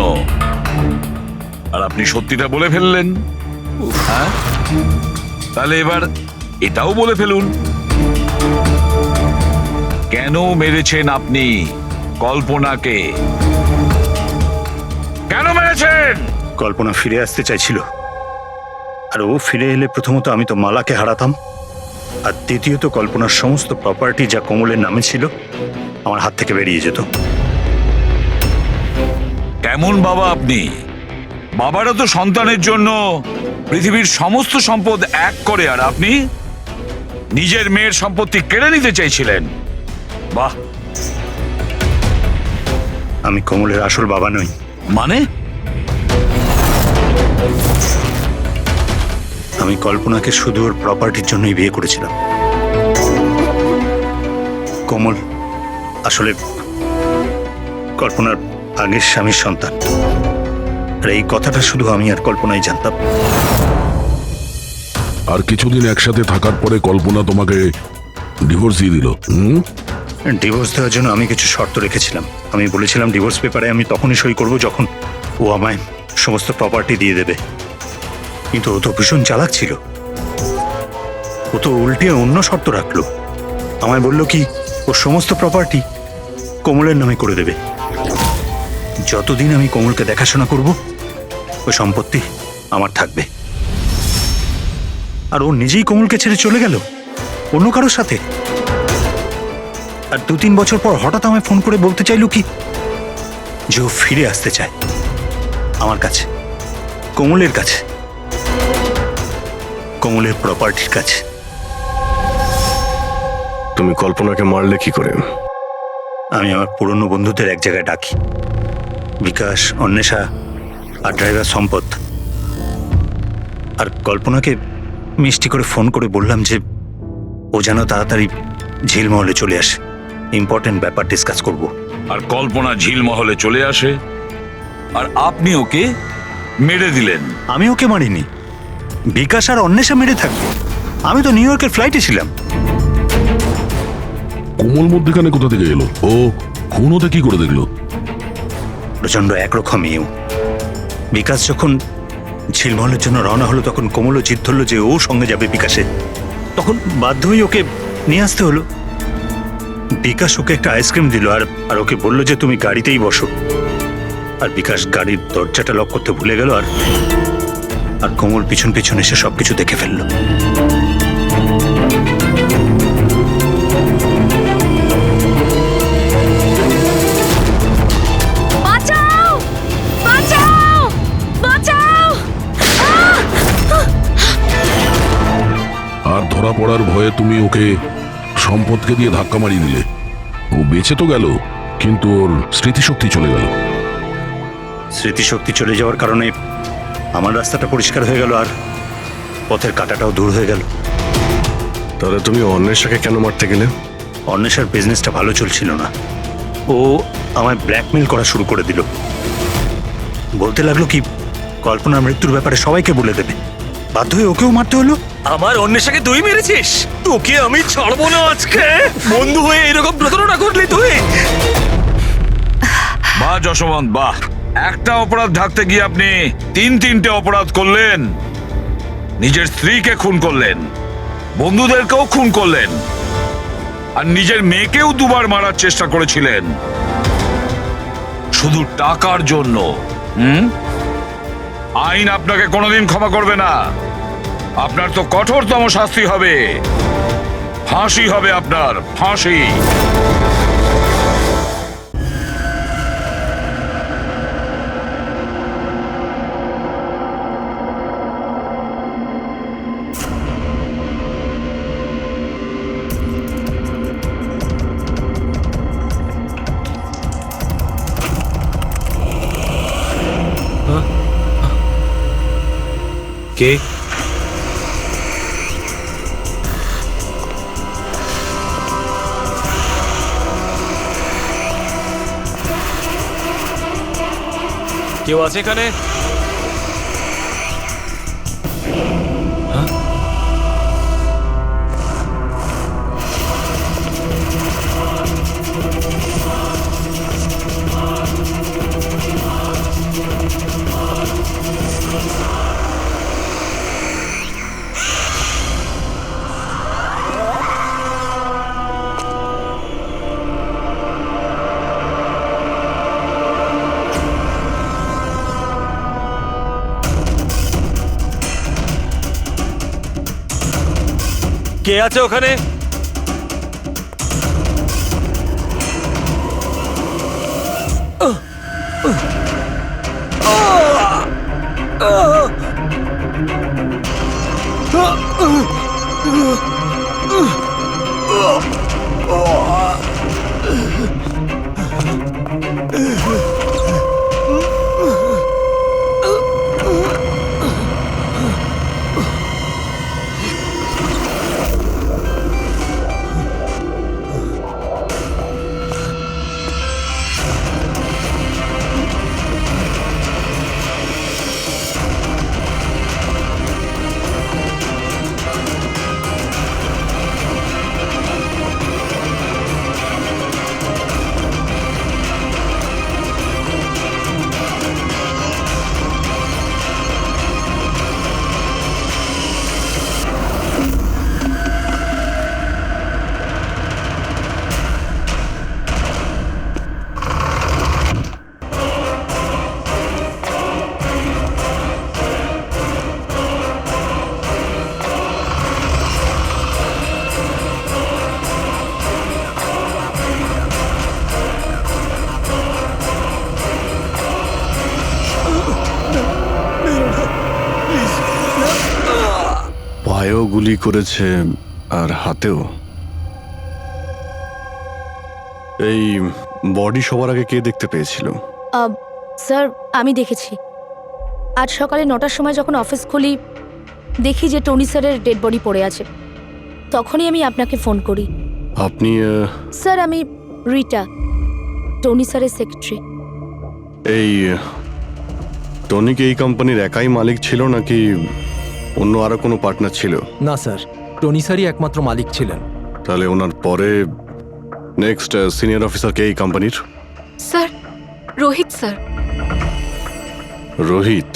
আর আপনি সত্যিটা বলে ফেললেন। হ্যাঁ, তাহলে এবার এটাও বলে ফেলুন, কেন মেরেছেন আপনি কল্পনাকে? কেন মেরেছেন? কল্পনা ফিরে আসতে চাইছিল, আর ও ফিরে এলে প্রথমত আমি তো মালাকে হারাতাম, আর দ্বিতীয়ত কল্পনার সমস্ত প্রপার্টি যা কোমলের নামে ছিল আমার হাত থেকে বেরিয়ে যেত। কেমন বাবা আপনি? বাবারা তো সন্তানের জন্য পৃথিবীর সমস্ত সম্পদ এক করে, আর আপনি নিজের মেয়ের সম্পত্তি কেড়ে নিতে চাইছিলেন। বাহ! আমি কোমলের আসল বাবা নই। মানে? আমি কল্পনাকে শুধু ওর প্রপার্টির জন্যই বিয়ে করেছিলাম। কোমল আসলে কল্পনার আগের স্বামীর সন্তান, আর এই কথাটা শুধু আমি আর কল্পনাই জানতাম। আর কিছুদিন একসাথে থাকার পরে কল্পনা তোমাকে ডিভোর্স দিয়ে দিল। ডিভোর্স দেওয়ার জন্য আমি কিছু শর্ত রেখেছিলাম। আমি বলেছিলাম ডিভোর্স পেপারে আমি তখনই সই করব যখন ও আমায় সমস্ত প্রপার্টি দিয়ে দেবে। কিন্তু ও তো ভীষণ চালাক ছিল। ও তো উল্টে অন্য শর্ত রাখলো। আমায় বলল কি ও সমস্ত প্রপার্টি কোমলের নামে করে দেবে। যতদিন আমি কোমলকে দেখাশোনা করব ওই সম্পত্তি আমার থাকবে। আর ও নিজেই কোমলকে ছেড়ে চলে গেল অন্য কারোর সাথে। আর 2-3 বছর পর হঠাৎ আমায় ফোন করে বলতে চাইলো কি যে ও ফিরে আসতে চায় আমার কাছে, কোমলের কাছে, কোমলের প্রপার্টির কাছে। তুমি কল্পনাকে মারলে কি করে? আমি আমার পুরনো বন্ধুদের এক জায়গায় ডাকি, বিকাশ, অন্বেষা আর ড্রাইভার সম্পদ। আর কল্পনাকে মিষ্টি করে ফোন করে বললাম যে ও যেন তাড়াতাড়ি ঝিলমহলে চলে আসে, ইম্পর্টেন্ট ব্যাপার ডিসকাস করব। আর কল্পনা ঝিলমহলে চলে আসে আর আপনি ওকে মেরে দিলেন। আমি ওকে মারিনি, বিকাশ আর অন্বেষা মেরে থাকবে। আমি তো নিউ ইয়র্কের ফ্লাইটে ছিলাম। কোমল মধ্যখানে কোথা থেকে এলো? ও খুন হতে কি করে দেখলো? প্রচন্ড একরকমইও। বিকাশ যখন ঝিলমহলের জন্য রওনা হলো তখন কোমলও জিদ ধরলো যে ও সঙ্গে যাবে বিকাশে। তখন বাধ্য হয়ে ওকে নিয়ে আসতে হলো। বিকাশ ওকে একটা আইসক্রিম দিল আর ওকে বললো যে তুমি গাড়িতেই বসো। আর বিকাশ গাড়ির দরজাটা লক করতে ভুলে গেল আর কোমল পিছন পিছন এসে সবকিছু দেখে ফেললো। বাঁচাও! বাঁচাও! বাঁচাও! আর ধরা পড়ার ভয়ে তুমি ওকে সম্পদকে দিয়ে ধাক্কা মারিয়ে দিলে। ও বেঁচে তো গেল, কিন্তু ওর স্মৃতিশক্তি চলে গেল। স্মৃতিশক্তি চলে যাওয়ার কারণে আমার রাস্তাটা পরিষ্কার হয়ে গেল আর পথের কাঁটাটাও দূর হয়ে গেল। তাহলে তুমি অন্বেষাকে কেন মারতে গেলে? অন্বেষার বিজনেসটা ভালো চলছিল না। ও আমায় ব্ল্যাকমেল করা শুরু করে দিল। বলতে লাগলো কি কল্পনার মৃত্যুর ব্যাপারে সবাইকে বলে দেবে। বাধ্য হয়ে ওকেও মারতে হলো। আমার অন্বেষাকে তুই মেরেছিস? তোকে আমি ছাড়বো না আজকে। বন্ধু হয়ে এরকম প্রতারণা করলি তুই? বাহ যশবন্ত, বাহ! একটা অপরাধ ঢাকতে গিয়ে আপনি 3-3টে অপরাধ করলেন। নিজের স্ত্রীকে খুন করলেন, বন্ধুদেরকেও খুন করলেন, আর নিজের মেয়েকেও 2বার মারার চেষ্টা করেছিলেন শুধু টাকার জন্য। আইন আপনাকে কোনোদিন ক্ষমা করবে না। আপনার তো কঠোরতম শাস্তি হবে, ফাঁসি হবে আপনার, ফাঁসি। কে? কেউ আছে এখানে? কে আছে ওখানে? গুলি করেছে আর হাতেও। এই বডি সবার আগে কে দেখতে পেয়েছিল? স্যার আমি দেখেছি। আজ সকালে 9টার সময় যখন অফিস খুলি দেখি যে টনি স্যারের ডেড বডি পড়ে আছে, তখনই আমি আপনাকে ফোন করি। আপনি স্যার আমি রিটা, টনি স্যারের সেক্রেটারি। এই টনি কি এই কোম্পানির একাই মালিক ছিল নাকি অন্য আরো কোনো পার্টনার ছিল? না স্যার, টনি স্যারই একমাত্র মালিক ছিলেন। তাহলে ওনার পরে নেক্সট সিনিয়র অফিসার কে এই কোম্পানির? Sir Rohit sir. রোহিত?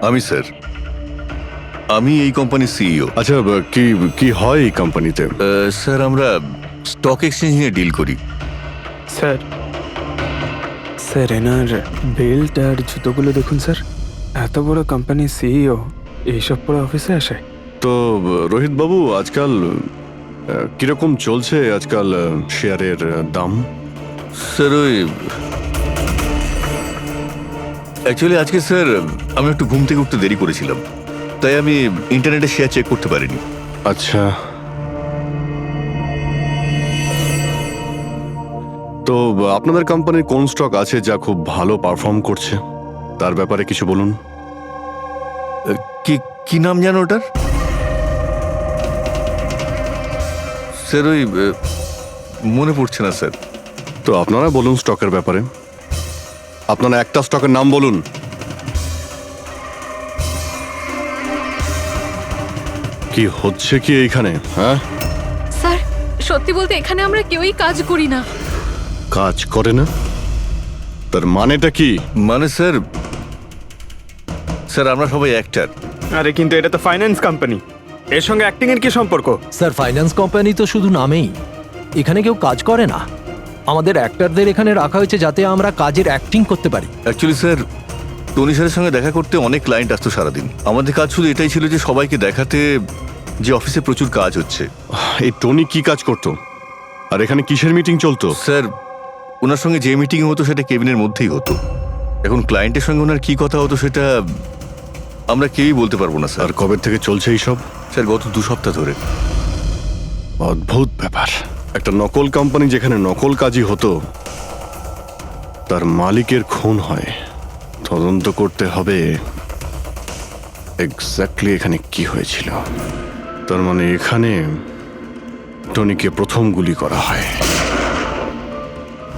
আমি স্যার, আমি এই কোম্পানির সিইও। আচ্ছা, কি কি হয় এই কোম্পানিতে? স্যার আমরা স্টক এক্সচেঞ্জ নিয়ে ডিল করি। স্যার স্যার এনার বেল্ট আর জুতোগুলো দেখুন স্যার, এত বড় কোম্পানির সিইও এইসব পরে অফিসে আসে? তো রোহিত বাবু, আজকাল কিরকম চলছে আজকাল শেয়ারের দাম? স্যার ওই অ্যাকচুয়ালি আজকে স্যার আমি একটু ঘুম থেকে উঠতে দেরি করেছিলাম, তাই আমি ইন্টারনেটে শেয়ার চেক করতে পারিনি। আচ্ছা, তো আপনাদের কোম্পানির কোন স্টক আছে যা খুব ভালো পারফর্ম করছে? তার ব্যাপারে কিছু বলুন। কি কি নাম জানো ওটার? স্যার ওই মনে পড়ছে না স্যার। তো আপনারা বলুন স্টকের ব্যাপারে। আপনারা একটা স্টকের নাম বলুন। কি হচ্ছে কি এইখানে? হ্যাঁ স্যার সত্যি বলতে এখানে আমরা কেউই কাজ করি না। কাজ করে না? তার মানেটা কি? মানে স্যার, স্যার আমরা সবাই অ্যাক্টর। আরে কিন্তু এটা তো ফাইন্যান্স কোম্পানি, এর সঙ্গে অ্যাক্টিং এর কি সম্পর্ক? স্যার ফাইন্যান্স কোম্পানি তো শুধু নামেই, এখানে কেউ কাজ করে না। আমাদের অ্যাক্টরদের এখানে রাখা হয়েছে যাতে আমরা কাজের অ্যাক্টিং করতে পারি। অ্যাকচুয়ালি স্যার টনি স্যারের সঙ্গে দেখা করতে অনেক ক্লায়েন্ট আসতো সারাদিন। আমাদের কাজ শুধু এটাই ছিল যে সবাইকে দেখাতে যে অফিসে প্রচুর কাজ হচ্ছে। এই টনি কি কাজ করতো আর এখানে কিসের মিটিং চলতো? স্যার ওনার সঙ্গে যে মিটিং হতো সেটা কেবিনের মধ্যেই হতো। এখন ক্লায়েন্টের সঙ্গে ওনার কি কথা হতো সেটা আমরা কেউই বলতে পারবো না স্যার। আর কবে থেকে চলছে এইসব? স্যার গত 2 সপ্তাহ ধরে। অদ্ভুত ব্যাপার। একটা নকল কোম্পানি যেখানে নকল কাজই হতো, তার মালিকের খুন হয়। তদন্ত করতে হবে এক্স্যাক্টলি এখানে কি হয়েছিল। তার মানে এখানে টনিকে প্রথম গুলি করা হয়।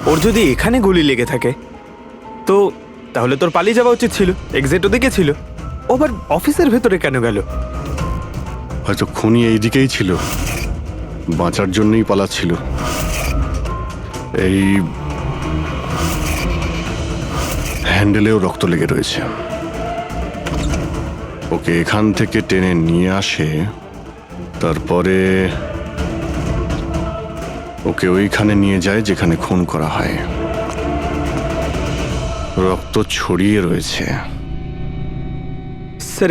ওর যদি এখানে গুলি লেগে থাকে তো তাহলে তোর পালিয়ে যাওয়া উচিত ছিল, এক্সিটও দিকে ছিল। ও আবার অফিসের ভেতরে কেন গেল? হয়তো খুনি এই দিকেই ছিল, বাঁচার জন্যই পালাচ্ছিল। এই হ্যান্ডেলেও রক্ত লেগে রয়েছে। ওকে এখান থেকে টেনে নিয়ে আসে, তারপরে ওকে ওইখানে নিয়ে যায় যেখানে খুন করা হয়। রক্ত ছড়িয়ে রয়েছে। স্যার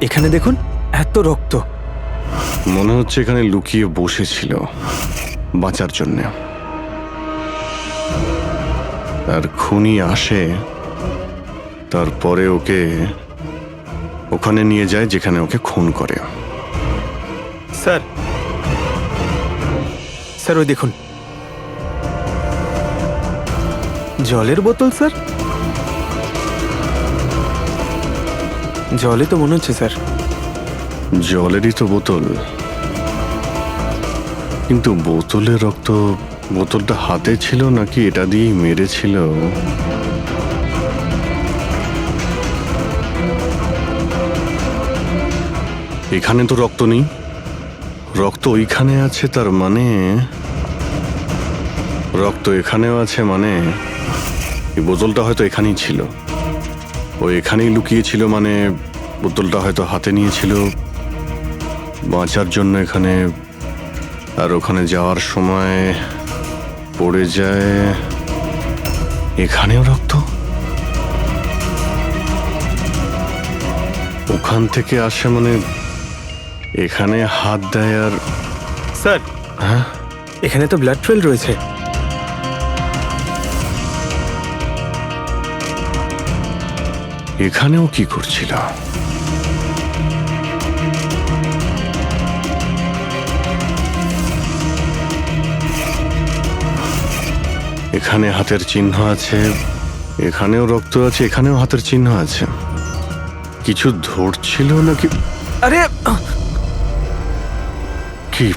এখানে দেখুন, এত রক্ত। মনে হচ্ছে এখানে লুকিয়ে বসেছিল বাঁচার জন্য। আর খুনি আসে, তারপরে ওকে ওখানে নিয়ে যায় যেখানে ওকে খুন করে। স্যার স্যার ওই দেখুন, জলের বোতল। স্যার জলে তো মনে হচ্ছে স্যার। জলেরই তো বোতল, কিন্তু বোতলের রক্ত, বোতলটা হাতে ছিল নাকি এটা দিয়েই মেরেছিল? এখানে তো রক্ত নেই, রক্ত ওইখানে আছে। তার মানে রক্ত এখানেও আছে, মানে এই বোতলটা হয়তো এখানেই ছিল। ও এখানেই লুকিয়েছিল, মানে বোতলটা হয়তো হাতে নিয়েছিল বাঁচার জন্য এখানে, আর ওখানে যাওয়ার সময় পড়ে যায়। এখানেও রক্ত, ওখান থেকে আসে, মানে এখানে হাত দেয়। আর স্যার হ্যাঁ, এখানে তো ব্লাড ট্রেল রয়েছে। এখানেও কি করছিল? এখানে হাতের চিহ্ন আছে, এখানেও রক্ত আছে, এখানেও হাতের চিহ্ন আছে। কিছু ধরছিল নাকি? আরে কি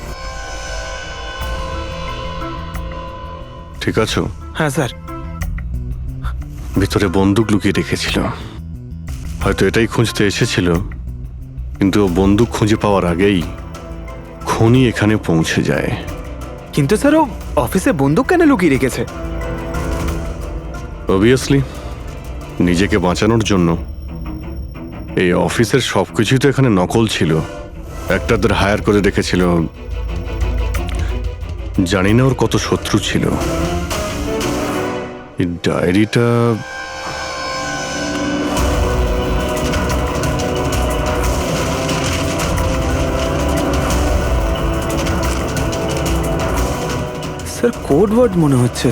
ঠিক আছো? হ্যাঁ স্যার। ভিতরে বন্দুক লুকিয়ে রেখেছিল, হয়তো এটাই খুঁজতে এসেছিল, কিন্তু ও বন্দুক খুঁজে পাওয়ার আগেই খুনি এখানে পৌঁছে যায়। কিন্তু স্যার ও অফিসে বন্দুক কেন লুকিয়ে রেখেছে? অবভিয়াসলি নিজেকে বাঁচানোর জন্য। এই অফিসের সবকিছুই তো এখানে নকল ছিল, একটাদের হায়ার করে রেখেছিল। জানি না ওর কত শত্রু ছিল। এই ডায়েরিটা স্যার কোড ওয়ার্ড মনে হচ্ছে।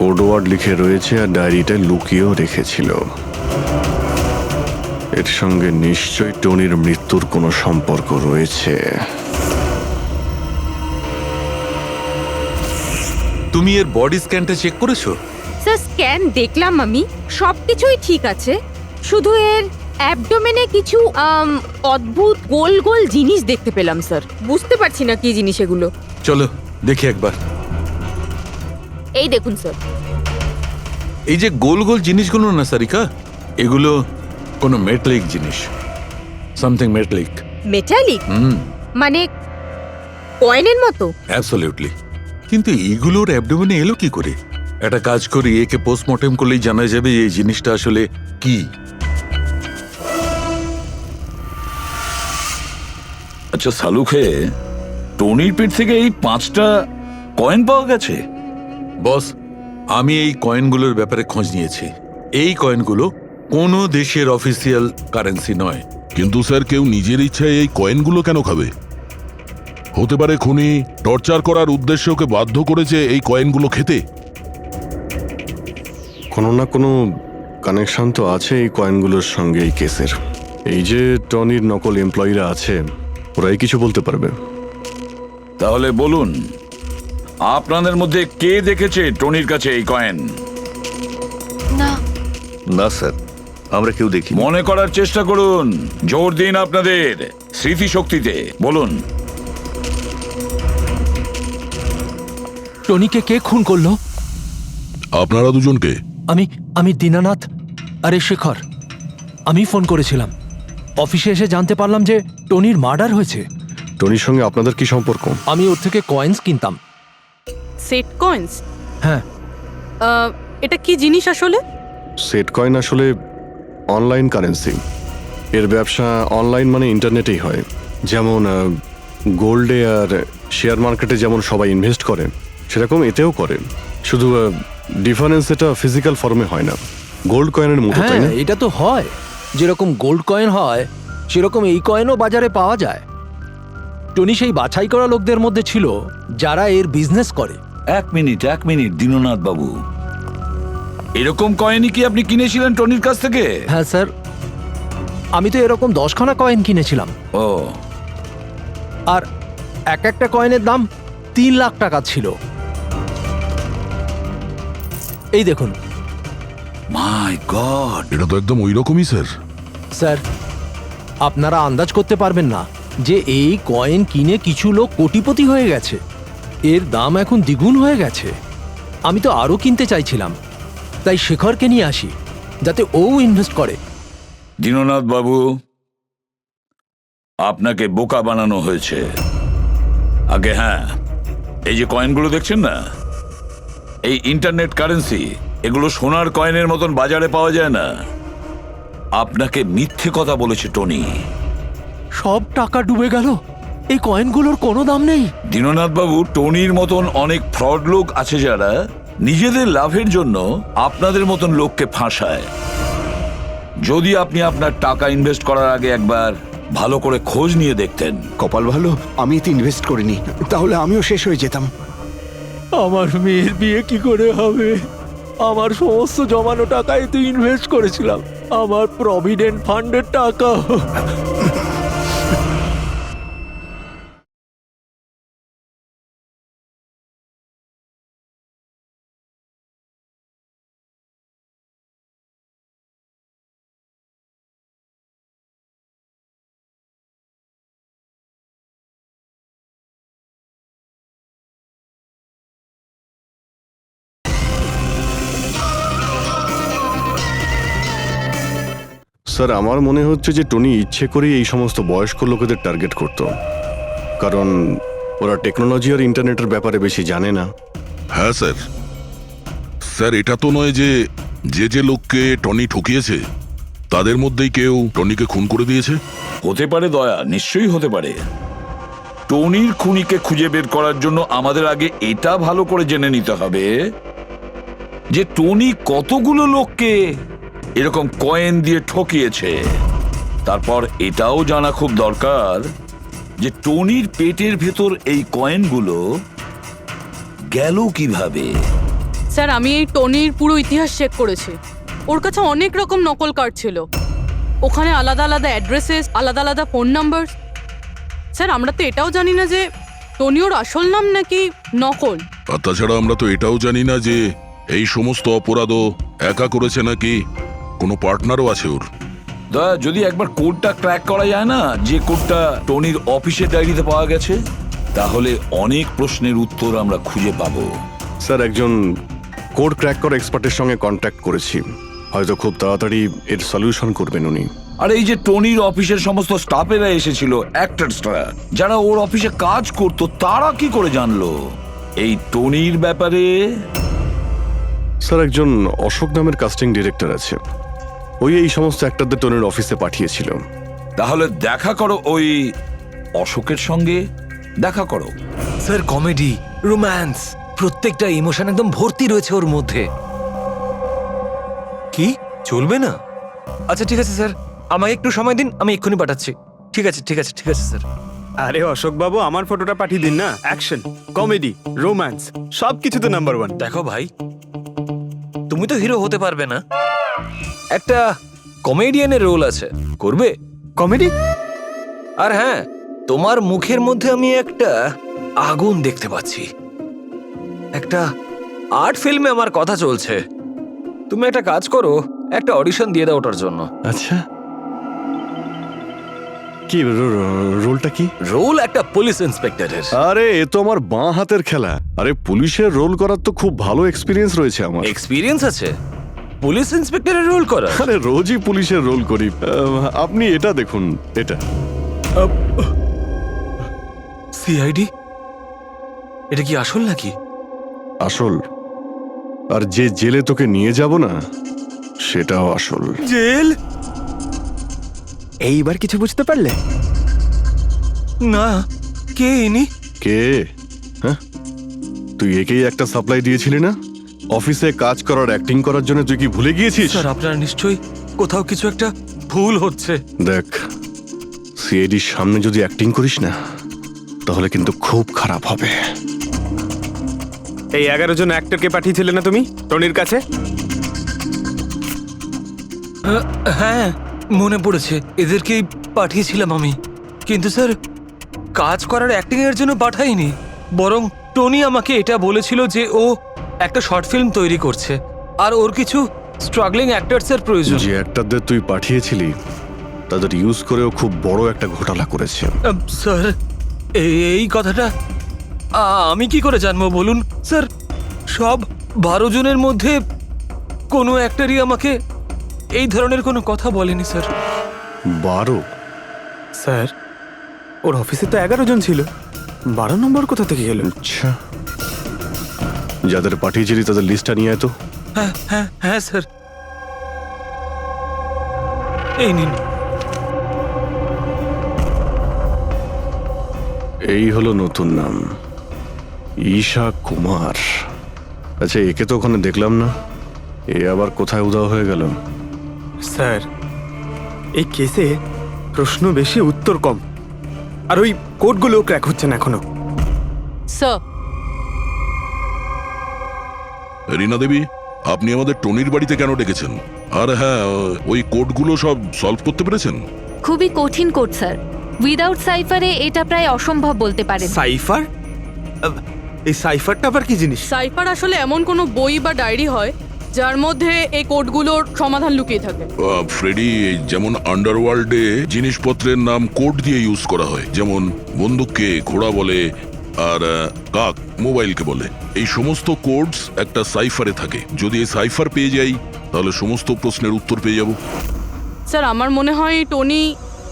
কোড ওয়ার্ড লিখে রয়েছে আর ডায়েরিটা লুকিয়েও রেখেছিল। এর সঙ্গে নিশ্চয়ই টনির মৃত্যুর কোনো সম্পর্ক রয়েছে। তুমি এর বডি স্ক্যানটা চেক করেছো? স্যার স্ক্যান দেখলাম আমি, সবকিছুই ঠিক আছে, শুধু এর অ্যাবডোমেনে কিছু অদ্ভুত গোল গোল জিনিস দেখতে পেলাম স্যার। বুঝতে পারছি না কি জিনিস এগুলো। চলো দেখি একবার। এই দেখুন স্যার। এই যে গোল গোল জিনিসগুলো না সারিকা, এগুলো কোনো মেটালিক জিনিস, সামথিং মেটালিক। মেটালিক? মানে কয়েনের মতো? অ্যাবসলিউটলি। কিন্তু এইগুলোর অ্যাবডোমেনে এলো কি করে? একটা কাজ করি, একে পোস্টমর্টেম করলেই জানা যাবে এই জিনিসটা আসলে কি। আচ্ছা সালুখে, টনির পেট থেকে এই 5টা কয়েন পাওয়া গেছে? বস, আমি এই কয়েনগুলোর ব্যাপারে খোঁজ নিয়েছি। এই কয়েনগুলো কোনো দেশের অফিসিয়াল কারেন্সি নয়। কিন্তু স্যার কেউ নিজের ইচ্ছায় এই কয়েনগুলো কেন খাবে? হতে পারে খুনি টর্চার করার উদ্দেশ্যে ওকে বাধ্য করেছে এই কয়েনগুলো খেতে। কোনো না কোনো কানেকশন তো আছে এই কয়েনগুলোর সঙ্গে এই কেসের। এই যে টনির নকল এমপ্লয়িরা আছে, ওরাই কিছু বলতে পারবে। তাহলে বলুন, আপনাদের মধ্যে কে দেখেছে টনির কাছে এই কয়েন? না না স্যার, আমরা কেউ দেখি। মনে করার চেষ্টা করুন, জোর দিন আপনাদের স্মৃতিশক্তিতে। বলুন। টনিকে কে খুন করলো? আপনারা দুজনকে? আমি দীনানাথ। আরে শেখর, আমি ফোন করেছিলাম। অফিসে এসে জানতে পারলাম যে টনির মার্ডার হয়েছে। টনির সঙ্গে আপনাদের কি সম্পর্ক? আমি ওর থেকে কয়েন্স কিনতাম। Set coins? হ্যাঁ। এটা কি জিনিস আসলে? সেট কয়েন আসলে অনলাইন কারেন্সি। এর ব্যবসা অনলাইন মানে ইন্টারনেটেই হয়। যেমন গোল্ডে আর শেয়ার মার্কেটে যেমন সবাই ইনভেস্ট করেন, সেরকম এতেও করেন। শুধু ডিফারেন্স এটা ফিজিক্যাল ফর্মে হয় না, গোল্ড কয়েনের মতো, তাই না? এটা তো হয়, যেরকম গোল্ড কয়েন হয় সেরকম এই কয়েনও বাজারে পাওয়া যায়। টনি সেই বাছাই করা লোকদের মধ্যে ছিল যারা এর বিজনেস করে। এক মিনিট দীননাথ বাবু, এরকম কয়েনই কি আপনি কিনেছিলেন টনির কাছ থেকে? হ্যাঁ স্যার, আমি তো এরকম 10খানা কয়েন কিনেছিলাম। ও, আর একটা কয়েনের দাম 3 লাখ টাকা ছিল। এই দেখুন। মাই গড, এটা তো একদম ওই রকমই স্যার। স্যার, আপনারা আন্দাজ করতে পারবেন না যে এই কয়েন কিনে কিছু লোক কোটিপতি হয়ে গেছে। এর দাম এখন দ্বিগুণ হয়ে গেছে। আমি তো আরও কিনতে চাইছিলাম, তাই শেখরকে নিয়ে আসি যাতে ও ইনভেস্ট করে। দীননাথ বাবু, আপনাকে বোকা বানানো হয়েছে। আগে হ্যাঁ, এই যে কয়েনগুলো দেখছেন না, এই ইন্টারনেট কারেন্সি, এগুলো সোনার কয়েনের মতন বাজারে পাওয়া যায় না। আপনাকে মিথ্যে কথা বলেছে টনি। সব টাকা ডুবে গেল, এই কয়েনগুলোর কোনো দাম নেই। দীননাথ বাবু, টনির মতন অনেক ফ্রড লোক আছে যারা নিজেদের লাভের জন্য আপনাদের মতন লোককে ফাঁসায়। যদি আপনি আপনার টাকা ইনভেস্ট করার আগে একবার ভালো করে খোঁজ নিয়ে দেখতেন। কপাল ভালো আমি এতে ইনভেস্ট করিনি, তাহলে আমিও শেষ হয়ে যেতাম। আমার মেয়ের বিয়ে কি করে হবে? আমার সমস্ত জমানো টাকা এতে ইনভেস্ট করেছিলাম, আমার প্রভিডেন্ট ফান্ডের টাকা। স্যার আমার মনে হচ্ছে যে টনি ইচ্ছে করেই এই সমস্ত বয়স্ক লোকেদের টার্গেট করত, কারণ ওরা টেকনোলজি আর ইন্টারনেটের ব্যাপারে বেশি জানে না। হ্যাঁ স্যার। স্যার এটা তো নয় যে যে যে লোককে টনি ঠকিয়েছে তাদের মধ্যেই কেউ টনিকে খুন করে দিয়েছে। হতে পারে দয়া, নিশ্চয়ই হতে পারে। টনির খুনিকে খুঁজে বের করার জন্য আমাদের আগে এটা ভালো করে জেনে নিতে হবে যে টনি কতগুলো লোককে এরকম কয়েন দিয়ে ঠকিয়েছে। তারপর এটাও জানা খুব দরকার যে টনির পেটের ভেতর এই কয়েনগুলো গেল কিভাবে। স্যার আমি এই টনির পুরো ইতিহাস চেক করেছি। ওর কাছে অনেক রকম নকল কার্ড ছিল, ওখানে আলাদা আলাদা অ্যাড্রেসেস, আলাদা আলাদা ফোন নাম্বার। স্যার আমরা তো এটাও জানি না যে টনি ওর আসল নাম নাকি নকল। আর তাছাড়া আমরা তো এটাও জানি না যে এই সমস্ত অপরাধও একা করেছে নাকি কোনো পার্টনারও আছে ওর। দয়া, যদি একবার কোডটা ক্র্যাক করা যায় না, যে কোডটা টনির অফিসের ডায়েরিতে পাওয়া গেছে, তাহলে অনেক প্রশ্নের উত্তর আমরা খুঁজে পাবো। স্যার একজন কোড ক্র্যাক করা এক্সপার্টের সঙ্গে কন্ট্যাক্ট করেছি, হয়তো খুব তাড়াতাড়ি এর সলিউশন করবেন উনি। আর এই যে টনির অফিসের সমস্ত স্টাফেরা এসেছিল, অ্যাক্টরসরা যারা ওর অফিসে কাজ করত, তারা কি করে জানলো এই টনির ব্যাপারে? স্যার একজন অশোক নামের কাস্টিং ডিরেক্টর আছে, ওই এই সমস্ত অ্যাক্টরদের টনির অফিসে পাঠিয়েছিল। তাহলে দেখা করো ওই অশোকের সঙ্গে, দেখা করো। স্যার কমেডি, রোম্যান্স, প্রত্যেকটা ইমোশন একদম ভর্তি রয়েছে ওর মধ্যে। কি চলবে না? আচ্ছা ঠিক আছে স্যার, আমাকে একটু সময় দিন, আমি এক্ষুনি পাঠাচ্ছি। ঠিক আছে ঠিক আছে ঠিক আছে স্যার। আরে অশোক বাবু, আমার ফটোটা পাঠিয়ে দিন না। অ্যাকশন, কমেডি, রোম্যান্স সব কিছুতে নাম্বার 1। দেখো ভাই, তুমি তো হিরো হতে পারবে না, একটা কমেডিয়ানের রোল আছে, করবে? কমেডি? আর হ্যাঁ, তোমার মুখের মধ্যে আমি একটা আগুন দেখতে পাচ্ছি। একটা আর্ট ফিল্মে আমার কথা চলছে, তুমি একটা কাজ করো, একটা অডিশন দিয়ে দাও ওটার জন্য। আচ্ছা কি রোলটা কি? রোল একটা পুলিশ ইন্সপেক্টরের। আরে এ তো আমার বাঁ হাতের খেলা। আরে পুলিশের রোল করার তো খুব ভালো এক্সপিরিয়েন্স রয়েছে আমার। এক্সপিরিয়েন্স আছে পুলিশ ইন্সপেক্টরের রোল করা? আরে রোজই পুলিশের রোল করি। আপনি এটা দেখুন, এটা সিআইডি। এটা কি আসল নাকি? আসল। আর যে জেলে তোকে নিয়ে যাব না, সেটাও আসল। জেল? এইবার কিছু বুঝতে পারলে? না, কে ইনি? কে? হ্যাঁ, তুই একেই একটা সাপ্লাই দিয়েছিলি না অফিসে কাজ করার, অ্যাক্টিং করার জন্য? তুই কি ভুলে গিয়েছিস? স্যার আপনার নিশ্চয়ই কোথাও কিছু একটা ভুল হচ্ছে। দেখ, সিআইডির সামনে যদি অ্যাক্টিং করিস না, তাহলে কিন্তু খুব খারাপ হবে। এই 11 জন অ্যাক্টরকে পাঠিয়েছিলে না তুমি টনির কাছে? হ্যাঁ মনে পড়েছে, এদেরকেই পাঠিয়েছিলাম আমি। কিন্তু স্যার কাজ করার অ্যাক্টিং এর জন্য পাঠাইনি, বরং টনি আমাকে এটা বলেছিল যে ও একটা শর্ট ফিল্ম তৈরি করছে আর ওর কিছু স্ট্রাগলিং অ্যাক্টরসের প্রয়োজন। যে অ্যাক্টরদের তুই পাঠিয়েছিলি তাদের ইউজ করেও খুব বড় একটা ঘোটালা করেছে। স্যার এই কথাটা আমি কি করে জানবো বলুন স্যার? সব 12 জনের মধ্যে কোনো অ্যাক্টরই আমাকে এই ধরনের কোনো কথা বলেনি স্যার। 12? স্যার ওর অফিসে তো 11 জন ছিল, 12 নম্বর কোথা থেকে গেল? আচ্ছা, যাদের পাঠিয়েছিলি তাদের লিস্টটা নিয়ে আয় তো। হ্যাঁ হ্যাঁ হ্যাঁ স্যার, এই নিন। এই হলো নতুন নাম, ঈশা কুমার। আচ্ছা, একে তো ওখানে দেখলাম না, এ আবার কোথায় উধাও হয়ে গেল? স্যার এই কেসে প্রশ্ন বেশি উত্তর কম, আর ওই কোডগুলো ক্র্যাক হচ্ছে না এখনো। স্যার রীনা দেবী, আপনি আমাদের টনির বাড়িতে কেন ডেকেছেন? আর হ্যাঁ, ওই কোডগুলো সব সলভ করতে পেরেছেন? খুবই কঠিন কোড স্যার, উইদাউট সাইফারে এটা প্রায় অসম্ভব বলতে পারেন। সাইফার? এই সাইফারটা আবার কি জিনিস? সাইফার আসলে এমন কোনো বই বা ডায়েরি হয় যার মধ্যে এই কোডগুলোর সমাধান লুকিয়ে থাকে। ফ্রেডি, যেমন আন্ডারওয়ার্ল্ডে জিনিসপত্রের নাম কোড দিয়ে ইউজ করা হয়, যেমন বন্দুককে ঘোড়া বলে আর কাক মোবাইলকে বলে। এই সমস্ত কোডস একটা সাইফারে থাকে। যদি এই সাইফার পেয়ে যাই, তাহলে সমস্ত প্রশ্নের উত্তর পেয়ে যাব। স্যার আমার মনে হয় টনি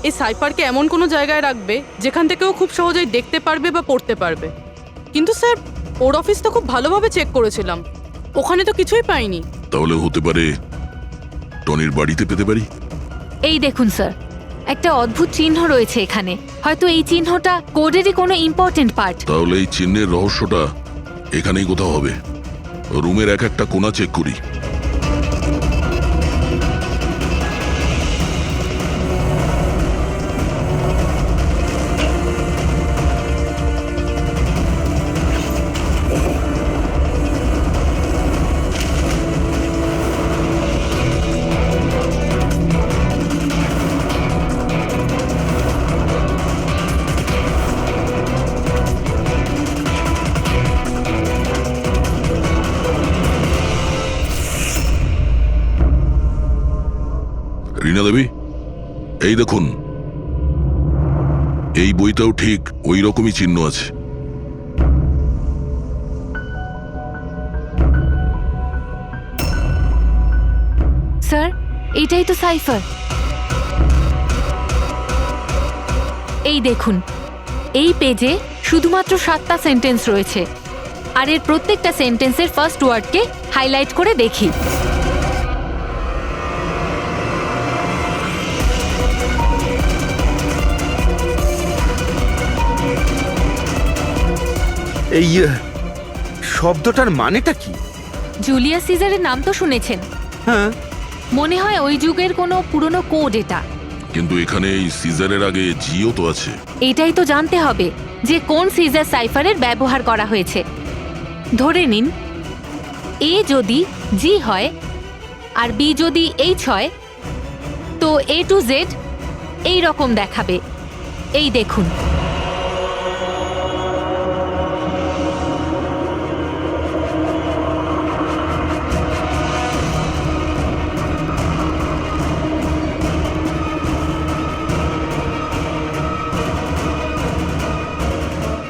এই সাইফারকে এমন কোনো জায়গায় রাখবে যেখান থেকে ও খুব সহজেই দেখতে পারবে বা পড়তে পারবে। কিন্তু স্যার ওর অফিস তো খুব ভালোভাবে চেক করেছিলাম, ওখানে তো কিছুই পাইনি। তাহলে হতে পারে টনির বাড়িতে পেতে পারি। এই দেখুন স্যার, একটা অদ্ভুত চিহ্ন রয়েছে এখানে। হয়তো এই চিহ্নটা কোডেরই কোনো ইম্পর্টেন্ট পার্ট। তাহলে এই চিহ্নের রহস্যটা এখানেই কোথাও হবে। রুমের এক একটা কোণা চেক করি। রীনা দেবী, এই দেখুন, এই বইটাও ঠিক ওই রকমই চিহ্ন আছে। স্যার, এটাই তো সাইফার। এই দেখুন, এই পেজে শুধুমাত্র 7টা সেন্টেন্স রয়েছে, আর এর প্রত্যেকটা সেন্টেন্সের ফার্স্ট ওয়ার্ডকে হাইলাইট করে দেখি। এই শব্দটার মানেটা কি? জুলিয়াস সিজারের নাম তো শুনেছেন। হ্যাঁ, মনে হয় ওই যুগের কোনো পুরনো কোড এটা। কিন্তু এখানে এই সিজারের আগে জিও তো আছে। এটাই তো জানতে হবে যে কোন সিজার সাইফারের ব্যবহার করা হয়েছে। ধরে নিন এ যদি জি হয় আর বি যদি এইচ হয়, তো এ টু জেড এই রকম দেখাবে। এই দেখুন,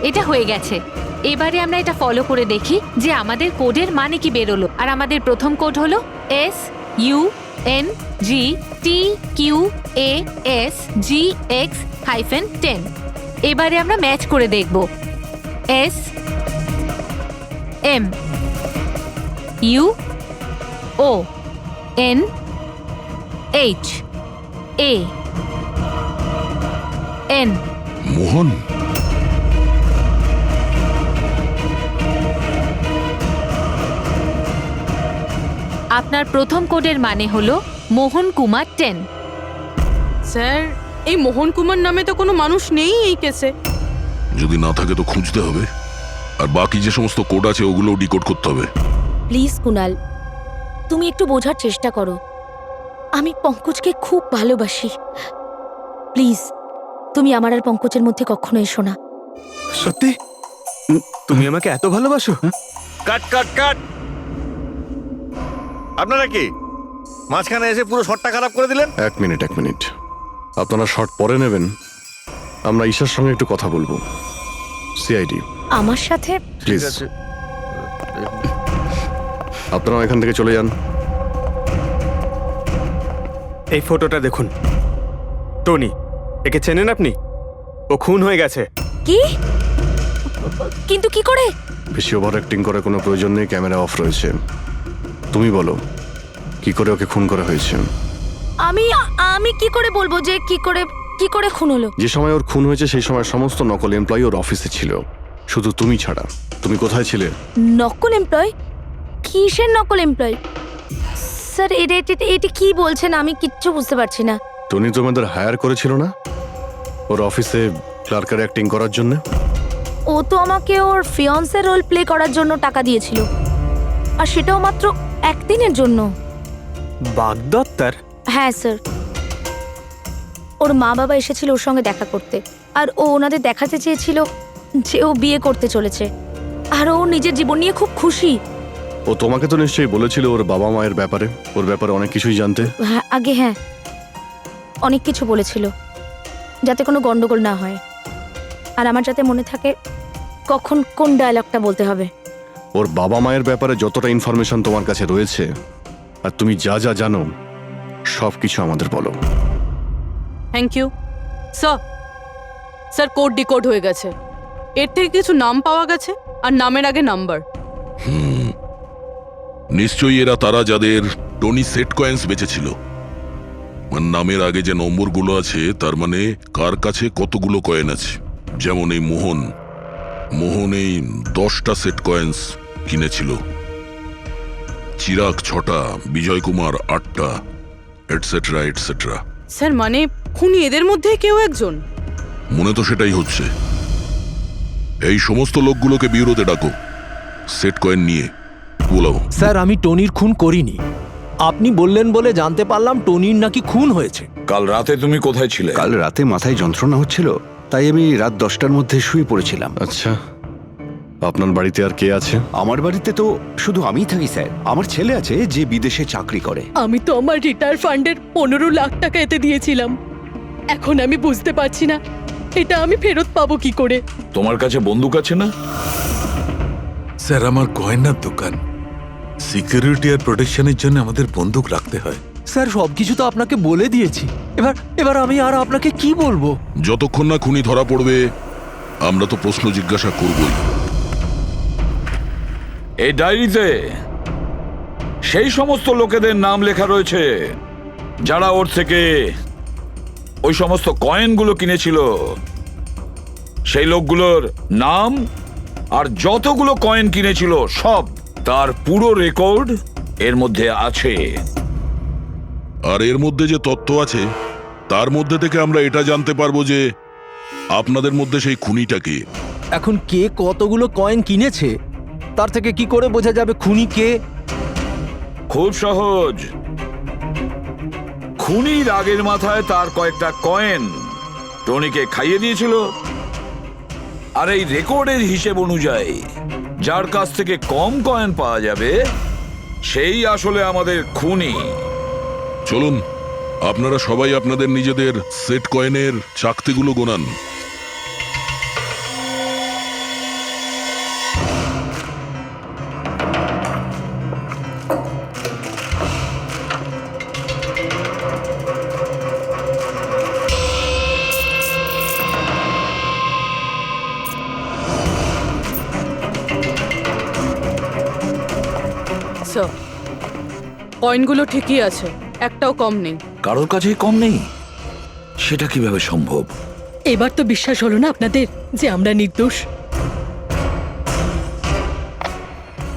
এটা হয়ে গেছে। এবারে আমরা এটা ফলো করে দেখি যে আমাদের কোডের মানে কি বেরোলো। আর আমাদের প্রথম কোড হলো SUNGTQASGX-10। এবারে আমরা ম্যাচ করে দেখব। SMUONHAN। মোহন, আপনার প্রথম কোডের মানে হলো মোহন কুমার 10। স্যার এই মোহন কুমার নামে তো কোনো মানুষ নেই এই কেসে। যদি না থাকে তো খুঁজতে হবে, আর বাকি যে সমস্ত কোড আছে ওগুলোও ডিকোড করতে হবে। প্লিজ কুনাল, তুমি একটু বোঝার চেষ্টা করো। আমি পঙ্কজকে খুব ভালোবাসি। প্লিজ তুমি আমার আর পঙ্কজের মধ্যে কখনো এসো না। সত্যি তুমি আমাকে এত ভালোবাসো? কাট কাট কাট! আপনারা কি মাঝখানে এসে পুরো শটটা খারাপ করে দিলেন? এক মিনিট, আপনারা শর্ট পরে নেবেন, আমরা ঈশার সঙ্গে একটু কথা বলবো। সিআইডি আমার সাথে? প্লিজ আপনারা এখান থেকে চলে যান। এই ফটোটা দেখুন। টনি, একে চেনেন আপনি? ও খুন হয়ে গেছে। কি? কিন্তু কি করে? বেশি ওভার অ্যাক্টিং করার কোনো প্রয়োজন নেই, ক্যামেরা অফ রয়েছে। তুমি বলো কি করে ওকে খুন করা হয়েছে? আমি কি করে বলবো যে কি করে খুন হলো? যে সময় ওর খুন হয়েছে সেই সময় সমস্ত নকল এমপ্লয়ি ওর অফিসে ছিল, শুধু তুমি ছাড়া। তুমি কোথায় ছিলে? নকল এমপ্লয়? কিসের নকল এমপ্লয়? স্যার এটা কি বলছেন? আমি কিচ্ছু বুঝতে পারছি না। টনি তোমাদের হায়ার করেছিল না ওর অফিসে ক্লার্কের অ্যাক্টিং করার জন্য? ও তো আমাকে ওর ফিয়ন্সে রোল প্লে করার জন্য টাকা দিয়েছিল, আর সেটাও মাত্র একদিনের জন্য। বাগদত্তার? হ্যাঁ স্যার, ওর মা বাবা এসেছিল ওর সঙ্গে দেখা করতে, আর ও ওনাদের দেখাতে চেয়েছিল যে ও বিয়ে করতে চলেছে, আর ও নিজের জীবন নিয়ে খুব খুশি। ও তোমাকে তো নিশ্চয়ই বলেছিল ওর বাবা মায়ের ব্যাপারে, ওর ব্যাপারে অনেক কিছুই জানতে। হ্যাঁ হ্যাঁ, অনেক কিছু বলেছিল, যাতে কোনো গন্ডগোল না হয়, আর আমার যাতে মনে থাকে কখন কোন ডায়লগটা বলতে হবে। ওর বাবা মায়ের ব্যাপারে যতটা ইনফরমেশন তোমার কাছে রয়েছে আর তুমি যা যা জানো সবকিছু আমাদের বলো। Thank you sir. Sir code decode হয়ে গেছে। এর থেকে কিছু নাম পাওয়া গেছে আর নামের আগে নাম্বার। নিশ্চয়ই এরা তারা যাদের টনি সেট কয়েন্স বেঁচেছিল। আর নামের আগে যে নম্বরগুলো আছে তার মানে কার কাছে কতগুলো কয়েন আছে। যেমন এই মোহন এই 10টা সেট কয়েন্স কিনেছিল, চিরাগ 6টা, বিজয় কুমার 8টা, এটসেট্রা এটসেট্রা। স্যার মানে খুনি এদের মধ্যে কেউ একজন? মনে তো সেটাই হচ্ছে। এই সমস্ত লোকগুলোকে বিউরোতে ডাকো, সেট কয়েন নিয়ে বলাও। স্যার, আমি টনির খুন করিনি। আপনি বললেন বলে জানতে পারলাম টনির নাকি খুন হয়েছে। কাল রাতে তুমি কোথায় ছিলে? কাল রাতে মাথায় যন্ত্রণা হচ্ছিল, তাই আমি রাত 10টার মধ্যে শুয়ে পড়েছিলাম। আচ্ছা, আপনার বাড়িতে আর কে আছে? আমার বাড়িতে তো শুধু আমিই থাকি স্যার। আমার ছেলে আছে যে বিদেশে চাকরি করে। আমি তো আমার রিটায়ার ফান্ডের 15 লাখ টাকা এতে দিয়েছিলাম। এখন আমি বুঝতে পারছি না এটা আমি ফেরত পাবো কি করে। তোমার কাছে বন্দুক আছে না? স্যার, আমার গয়নার দোকান, সিকিউরিটি আর প্রোটেকশনের জন্য আমাদের বন্দুক রাখতে হয়। স্যার, সবকিছু তো আপনাকে বলে দিয়েছি। এবার আমি আর আপনাকে কি বলবো? যতক্ষণ না খুনি ধরা পড়বে আমরা তো প্রশ্ন জিজ্ঞাসা করবই। এই ডায়েরিতে সেই সমস্ত লোকেদের নাম লেখা রয়েছে যারা ওর থেকে ওই সমস্ত কয়েনগুলো কিনেছিল। সেই লোকগুলোর নাম আর যতগুলো কয়েন কিনেছিল সব, তার পুরো রেকর্ড এর মধ্যে আছে। আর এর মধ্যে যে তথ্য আছে তার মধ্যে থেকে আমরা এটা জানতে পারবো যে আপনাদের মধ্যে সেই খুনিটা কে। এখন কে কতগুলো কয়েন কিনেছে তার থেকে কি করে বোঝা যাবে খুনি কে? খুব সহজ। খুনি রাগের মাথায় তার কয়েকটা কয়েন টনিকে খাইয়ে দিয়েছিল, আর এই রেকর্ডের হিসেব অনুযায়ী যার কাছ থেকে কম কয়েন পাওয়া যাবে সেই আসলে আমাদের খুনি। চলুন, আপনারা সবাই আপনাদের নিজেদের সেট কয়েনের চাকতিগুলো গোনান। স্যার, কয়েনগুলো ঠিকই আছে, একটাও কম নেই। কারোর কাছেই কম নেই? সেটা কিভাবে সম্ভব? এবার তো বিশ্বাস হলো না আপনাদের যে আমরা নির্দোষ?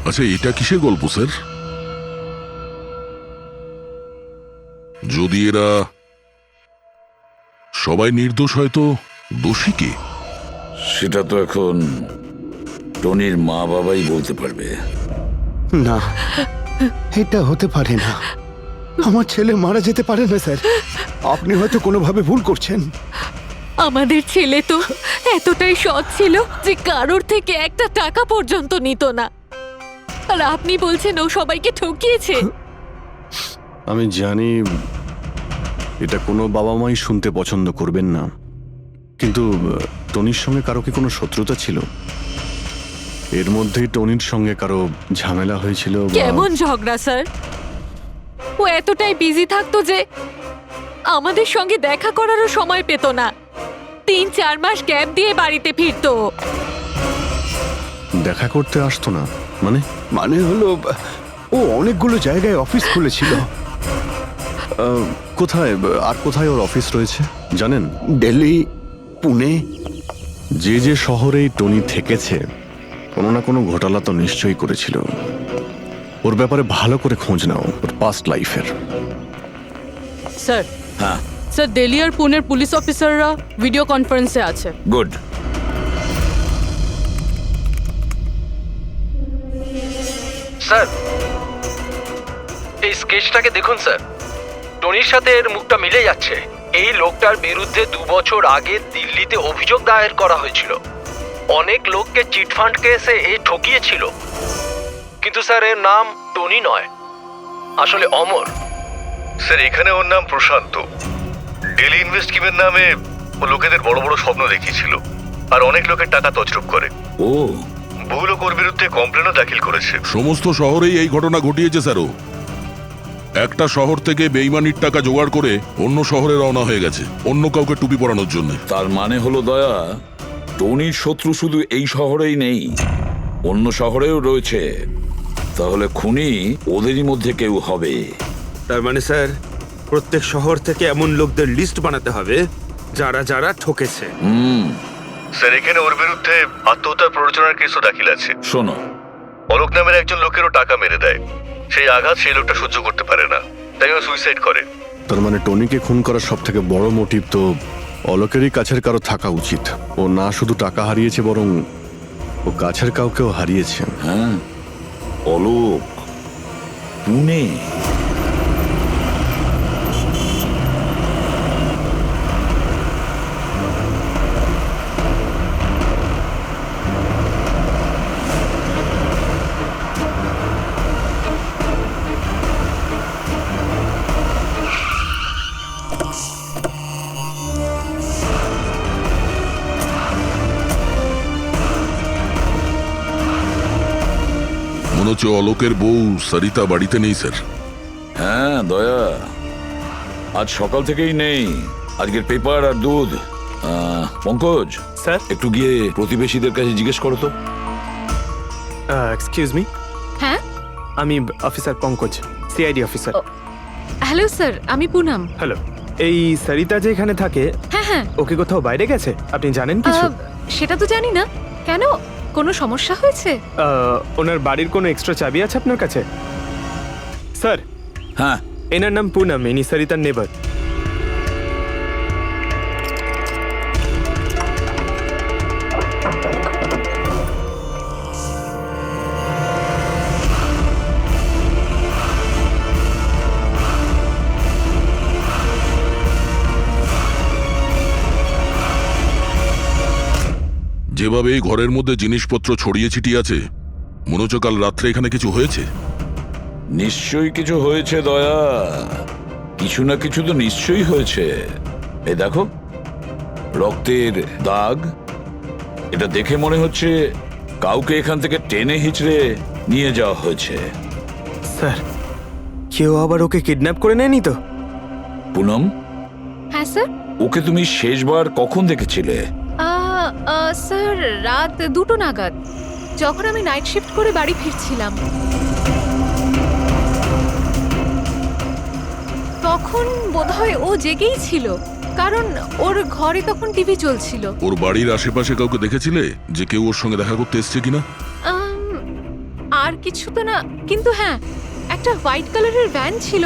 আচ্ছা, এটা কিসের গল্প স্যার? যদি এরা সবাই নির্দোষ হয় তো দোষী কে? সেটা তো এখন টনির মা বাবাই বলতে পারবে। না, এটা হতে পারে না। আমার ছেলে মারা যেতে পারে না স্যার। আপনি হয়তো কোনোভাবে ভুল করছেন। আমাদের ছেলে তো এতটাই সৎ ছিল যে কারোর থেকে একটা টাকা পর্যন্ত নিত না, আর আপনি বলছেন ও সবাইকে ঠকিয়েছে। আমি জানি এটা কোনো বাবা মাই শুনতে পছন্দ করবেন না, কিন্তু টনির সঙ্গে কারো কি কোনো শত্রুতা ছিল? এর মধ্যেই টনির সঙ্গে কারো ঝামেলা হয়েছিল? কেমন ঝগড়া স্যার? ও এতটাই বিজি থাকতো যে আমাদের সঙ্গে দেখা করারও সময় পেত না। 3-4 মাস গ্যাপ দিয়ে বাড়িতে ফিরতো। দেখা করতে আসতো না মানে? মানে হলো ও অনেকগুলো জায়গায় অফিস খুলেছিল। কোথায় আর কোথায় ওর অফিস রয়েছে জানেন? দিল্লি, পুনে। যে যে শহরেই টনি থেকেছে কোনো না কোনো ঘোটালা তো নিশ্চয়ই করেছিল। ওর ব্যাপারে ভালো করে খোঁজ নাও, ওর পাস্ট লাইফের। স্যার, হ্যাঁ স্যার, দিল্লি আর পুনের পুলিশ অফিসাররা ভিডিও কনফারেন্সে আছে। গুড। স্যার, এই স্কেচটাকে দেখুন স্যার। টনির সাথে এর মুখটা মিলে যাচ্ছে। এই লোকটার বিরুদ্ধে 2 বছর আগে দিল্লিতে অভিযোগ দায়ের করা হয়েছিল। অনেক লোককে চিটফান্ড কেসে এই ঠকিয়েছিল। কিন্তু স্যার, এর নাম টনি নয়, আসলে অমর। স্যার, এখানে ওর নাম প্রশান্ত। ডেলি ইনভেস্ট স্কিমের নামে ও লোকেদের বড় বড় স্বপ্ন দেখিয়েছিল আর অনেক লোকের টাকা তছরূপ করে। ও বহু লোক ওর বিরুদ্ধে কমপ্লেনও দাখিল করেছে। সমস্ত শহরেই এই ঘটনা ঘটিয়েছে স্যার। একটা শহর থেকে বেইমানির টাকা জোগাড় করে অন্য শহরে রওনা হয়ে গেছে অন্য কাউকে টুপি পরানোর জন্য। তার মানে হলো দয়া, টনির শত্রু শুধু এই শহরেই নেই, অন্য শহরেও রয়েছে। তাহলে খুনি ওদেরই মধ্যে কেউ হবে। তার মানে স্যার প্রত্যেক শহর থেকে এমন লোকদের লিস্ট বানাতে হবে যারা যারা ঠকেছে। স্যার এখানে ওর বিরুদ্ধে আত্মহত্যার প্ররোচনার কেসও দাখিল আছে। শোনো, অলোক নামের একজন লোকেরও টাকা মেরে দেয়, সেই আঘাত সেই লোকটা সহ্য করতে পারে না, তাই ও সুইসাইড করে। তার মানে টনিকে খুন করার সব থেকে বড় মোটিভ তো অলোকেরই কাছের কারো থাকা উচিত। ও না শুধু টাকা হারিয়েছে, বরং ও কাছের কাউকেও হারিয়েছে। হ্যাঁ, অলোক, পুনে। মনে হচ্ছে অলোকের বউ সরিতা বাড়িতে নেই স্যার। হ্যাঁ দয়া, আজ সকাল থেকেই নেই। আজকের পেপার আর দুধ। পঙ্কজ স্যার, একটু গিয়ে প্রতিবেশীদের কাছে জিজ্ঞেস করো তো। Excuse me. হ্যাঁ, আমি officer Pankaj, CID officer. Hello sir, আমি পুনম। হ্যালো। এই সরিতা যে এখানে থাকে, হ্যাঁ হ্যাঁ, ওকে কোথাও বাইরে গেছে? আপনি জানেন কিছু? সেটা তো জানি না। কেন, কোনো সমস্যা হয়েছে? ওনার বাড়ির কোনো এক্সট্রা চাবি আছে আপনার কাছে? স্যার, হ্যাঁ, এনার নাম পুনম, ইনি সরিতার নেবার। যেভাবে এই ঘরের মধ্যে জিনিসপত্র ছড়িয়ে ছিটিয়ে আছে, মনে হচ্ছে কাল রাত্রে এখানে কিছু হয়েছে। নিশ্চয়ই কিছু হয়েছে দয়া, কিছু না কিছু তো নিশ্চয়ই হয়েছে। এই দেখো, রক্তের দাগ। এটা দেখে মনে হচ্ছে কাউকে এখান থেকে টেনে হিচড়ে নিয়ে যাওয়া হয়েছে। স্যার, কেউ আবার ওকে কিডন্যাপ করে নেয়নি তো? পুনম, হ্যাঁ স্যার। ওকে তুমি শেষবার কখন দেখেছিলে? স্যার, রাত 2টো নাগাদ, যখন আমি নাইট শিফট করে বাড়ি ফিরছিলাম। তখন বোধহয় ও জেগেই ছিল, কারণ ওর ঘরে তখন টিভি চলছিল। ওর বাড়ির আশেপাশে কাউকে দেখেছিলে যে কেউ ওর সঙ্গে দেখা করতে এসছে কিনা? আর কিছু তো না, কিন্তু হ্যাঁ, একটা হোয়াইট কালারের ভ্যান ছিল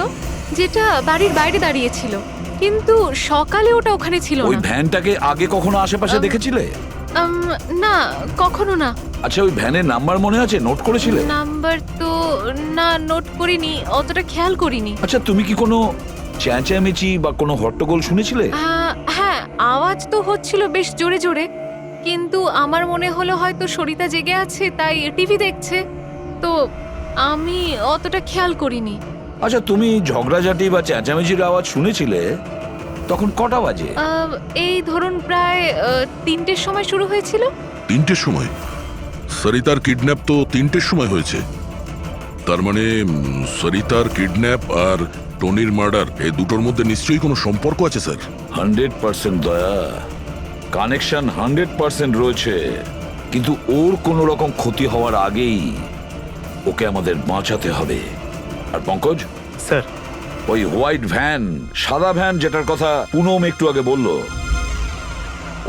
যেটা বাড়ির বাইরে দাঁড়িয়েছিল, কিন্তু সকালে ওটা ওখানে ছিল ওই না। ভ্যানটাকে আগে কখনো আশেপাশে দেখেছিলে? না, কখনো না। আচ্ছা, ওই ভ্যানের নাম্বার মনে আছে? নোট করেছিলে? নাম্বার তো না, নোট করিনি, অতটা খেয়াল করিনি। আচ্ছা, তুমি কি কোনো চেঁচামেচি বা কোনো হট্টগোল শুনেছিলে? হ্যাঁ, আওয়াজ তো হচ্ছিল বেশ জোরে জোরে, কিন্তু আমার মনে হলো হয়তো সরিতা জেগে আছে তাই টিভি দেখছে, তো আমি অতটা খেয়াল করিনি। আচ্ছা, তুমি ঝগড়াঝাটি বা চেঁচামেচির আওয়াজ শুনেছিলে তখন কটা বাজে? এই ধরুন প্রায় 3টের সময় শুরু হয়েছিল। 3টের সময়? সরিতার কিডন্যাপ তো 3টের সময় হয়েছে। তার মানে সরিতার কিডন্যাপ আর টনির মার্ডার, এই দুটোর মধ্যে নিশ্চয়ই কোনো সম্পর্ক আছে স্যার। 100% দয়া, কানেকশন 100% রয়েছে, কিন্তু ওর কোনো রকম ক্ষতি হওয়ার আগেই ওকে আমাদের বাঁচাতে হবে। আর পঙ্কজ স্যার, ওই হোয়াইট ভ্যান, সাদা ভ্যান যেটার কথা পুনম একটু আগে বললো,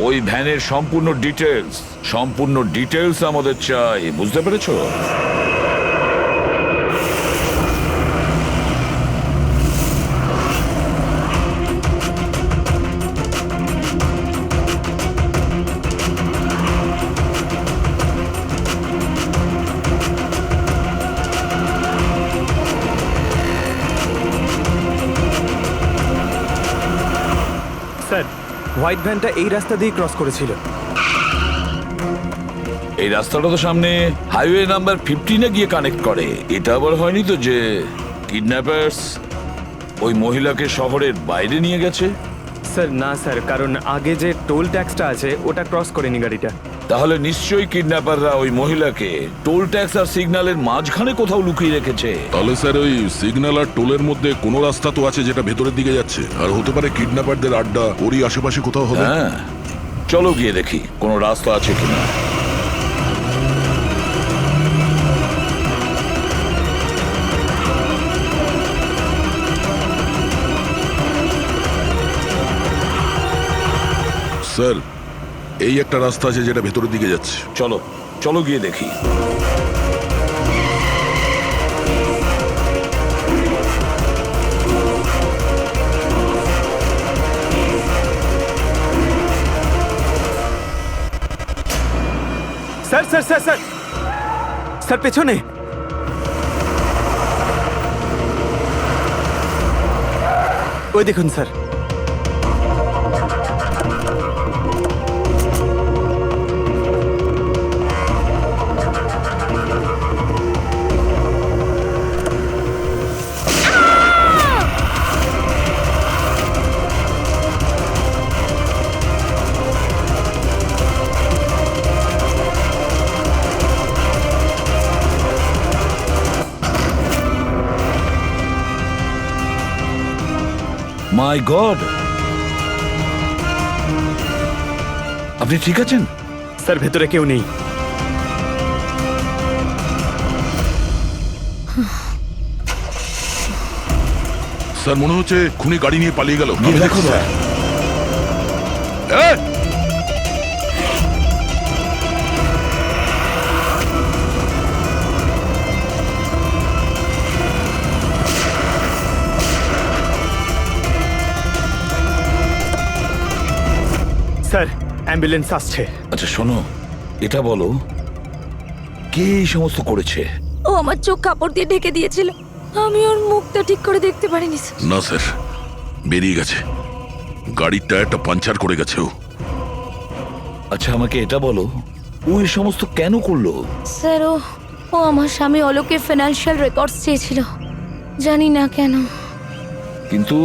ওই ভ্যানের সম্পূর্ণ ডিটেলস আমাদের চাই, বুঝতে পেরেছো? স্যার, হোয়াইট ভ্যানটা এই রাস্তা দিয়ে ক্রস করেছিল। এই রাস্তাটা তো সামনে হাইওয়ে নাম্বার 15-এ গিয়ে কানেক্ট করে। এটা আবার হয়নি তো যে কিডন্যাপার্স ওই মহিলাকে শহরের বাইরে নিয়ে গেছে? স্যার না স্যার, কারণ আগে যে টোল ট্যাক্সটা আছে ওটা ক্রস করেনি গাড়িটা। তাহলে নিশ্চয়ই কিডন্যাপাররা ওই মহিলাকে টোল ট্যাক্স আর সিগন্যালের মাঝখানে কোথাও লুকিয়ে রেখেছে। তাহলে স্যার ওই সিগন্যাল আর টোলের মধ্যে কোনো রাস্তা তো আছে যেটা ভেতরের দিকে যাচ্ছে, আর হতে পারে কিডন্যাপারদের আড্ডা ওরই আশেপাশে কোথাও হবে। হ্যাঁ, চলো গিয়ে দেখি কোনো রাস্তা আছে কিনা। স্যার এই একটা রাস্তা আছে যেটা ভেতরের দিকে যাচ্ছে। চলো চলো গিয়ে দেখি। Sir sir sir sir sir পেছনে। ওই দেখুন স্যার। মাই গড, আপনি ঠিক আছেন? স্যার ভেতরে কেউ নেই। স্যার মনে হচ্ছে খুনি গাড়ি নিয়ে পালিয়ে গেল। দেখো স্যার স্যার অ্যাম্বুলেন্স আসছে। আচ্ছা শোনো, এটা বলো কে এই সমস্ত করেছে? ও আমার চোখ কাপড় দিয়ে ঢেকে দিয়েছিল, আমি ওর মুখটা ঠিক করে দেখতে পারিনি স্যার। না স্যার, বেরিয়ে গেছে, গাড়ির টায়ারটা পাঞ্চার করে গেছে ও। আচ্ছা আমাকে এটা বলো, ও এই সমস্ত কেন করলো? স্যার ও আমার স্বামী অলোকের ফিনান্সিয়াল রেকর্ডস চেয়েছিল, জানি না কেন। কিন্তু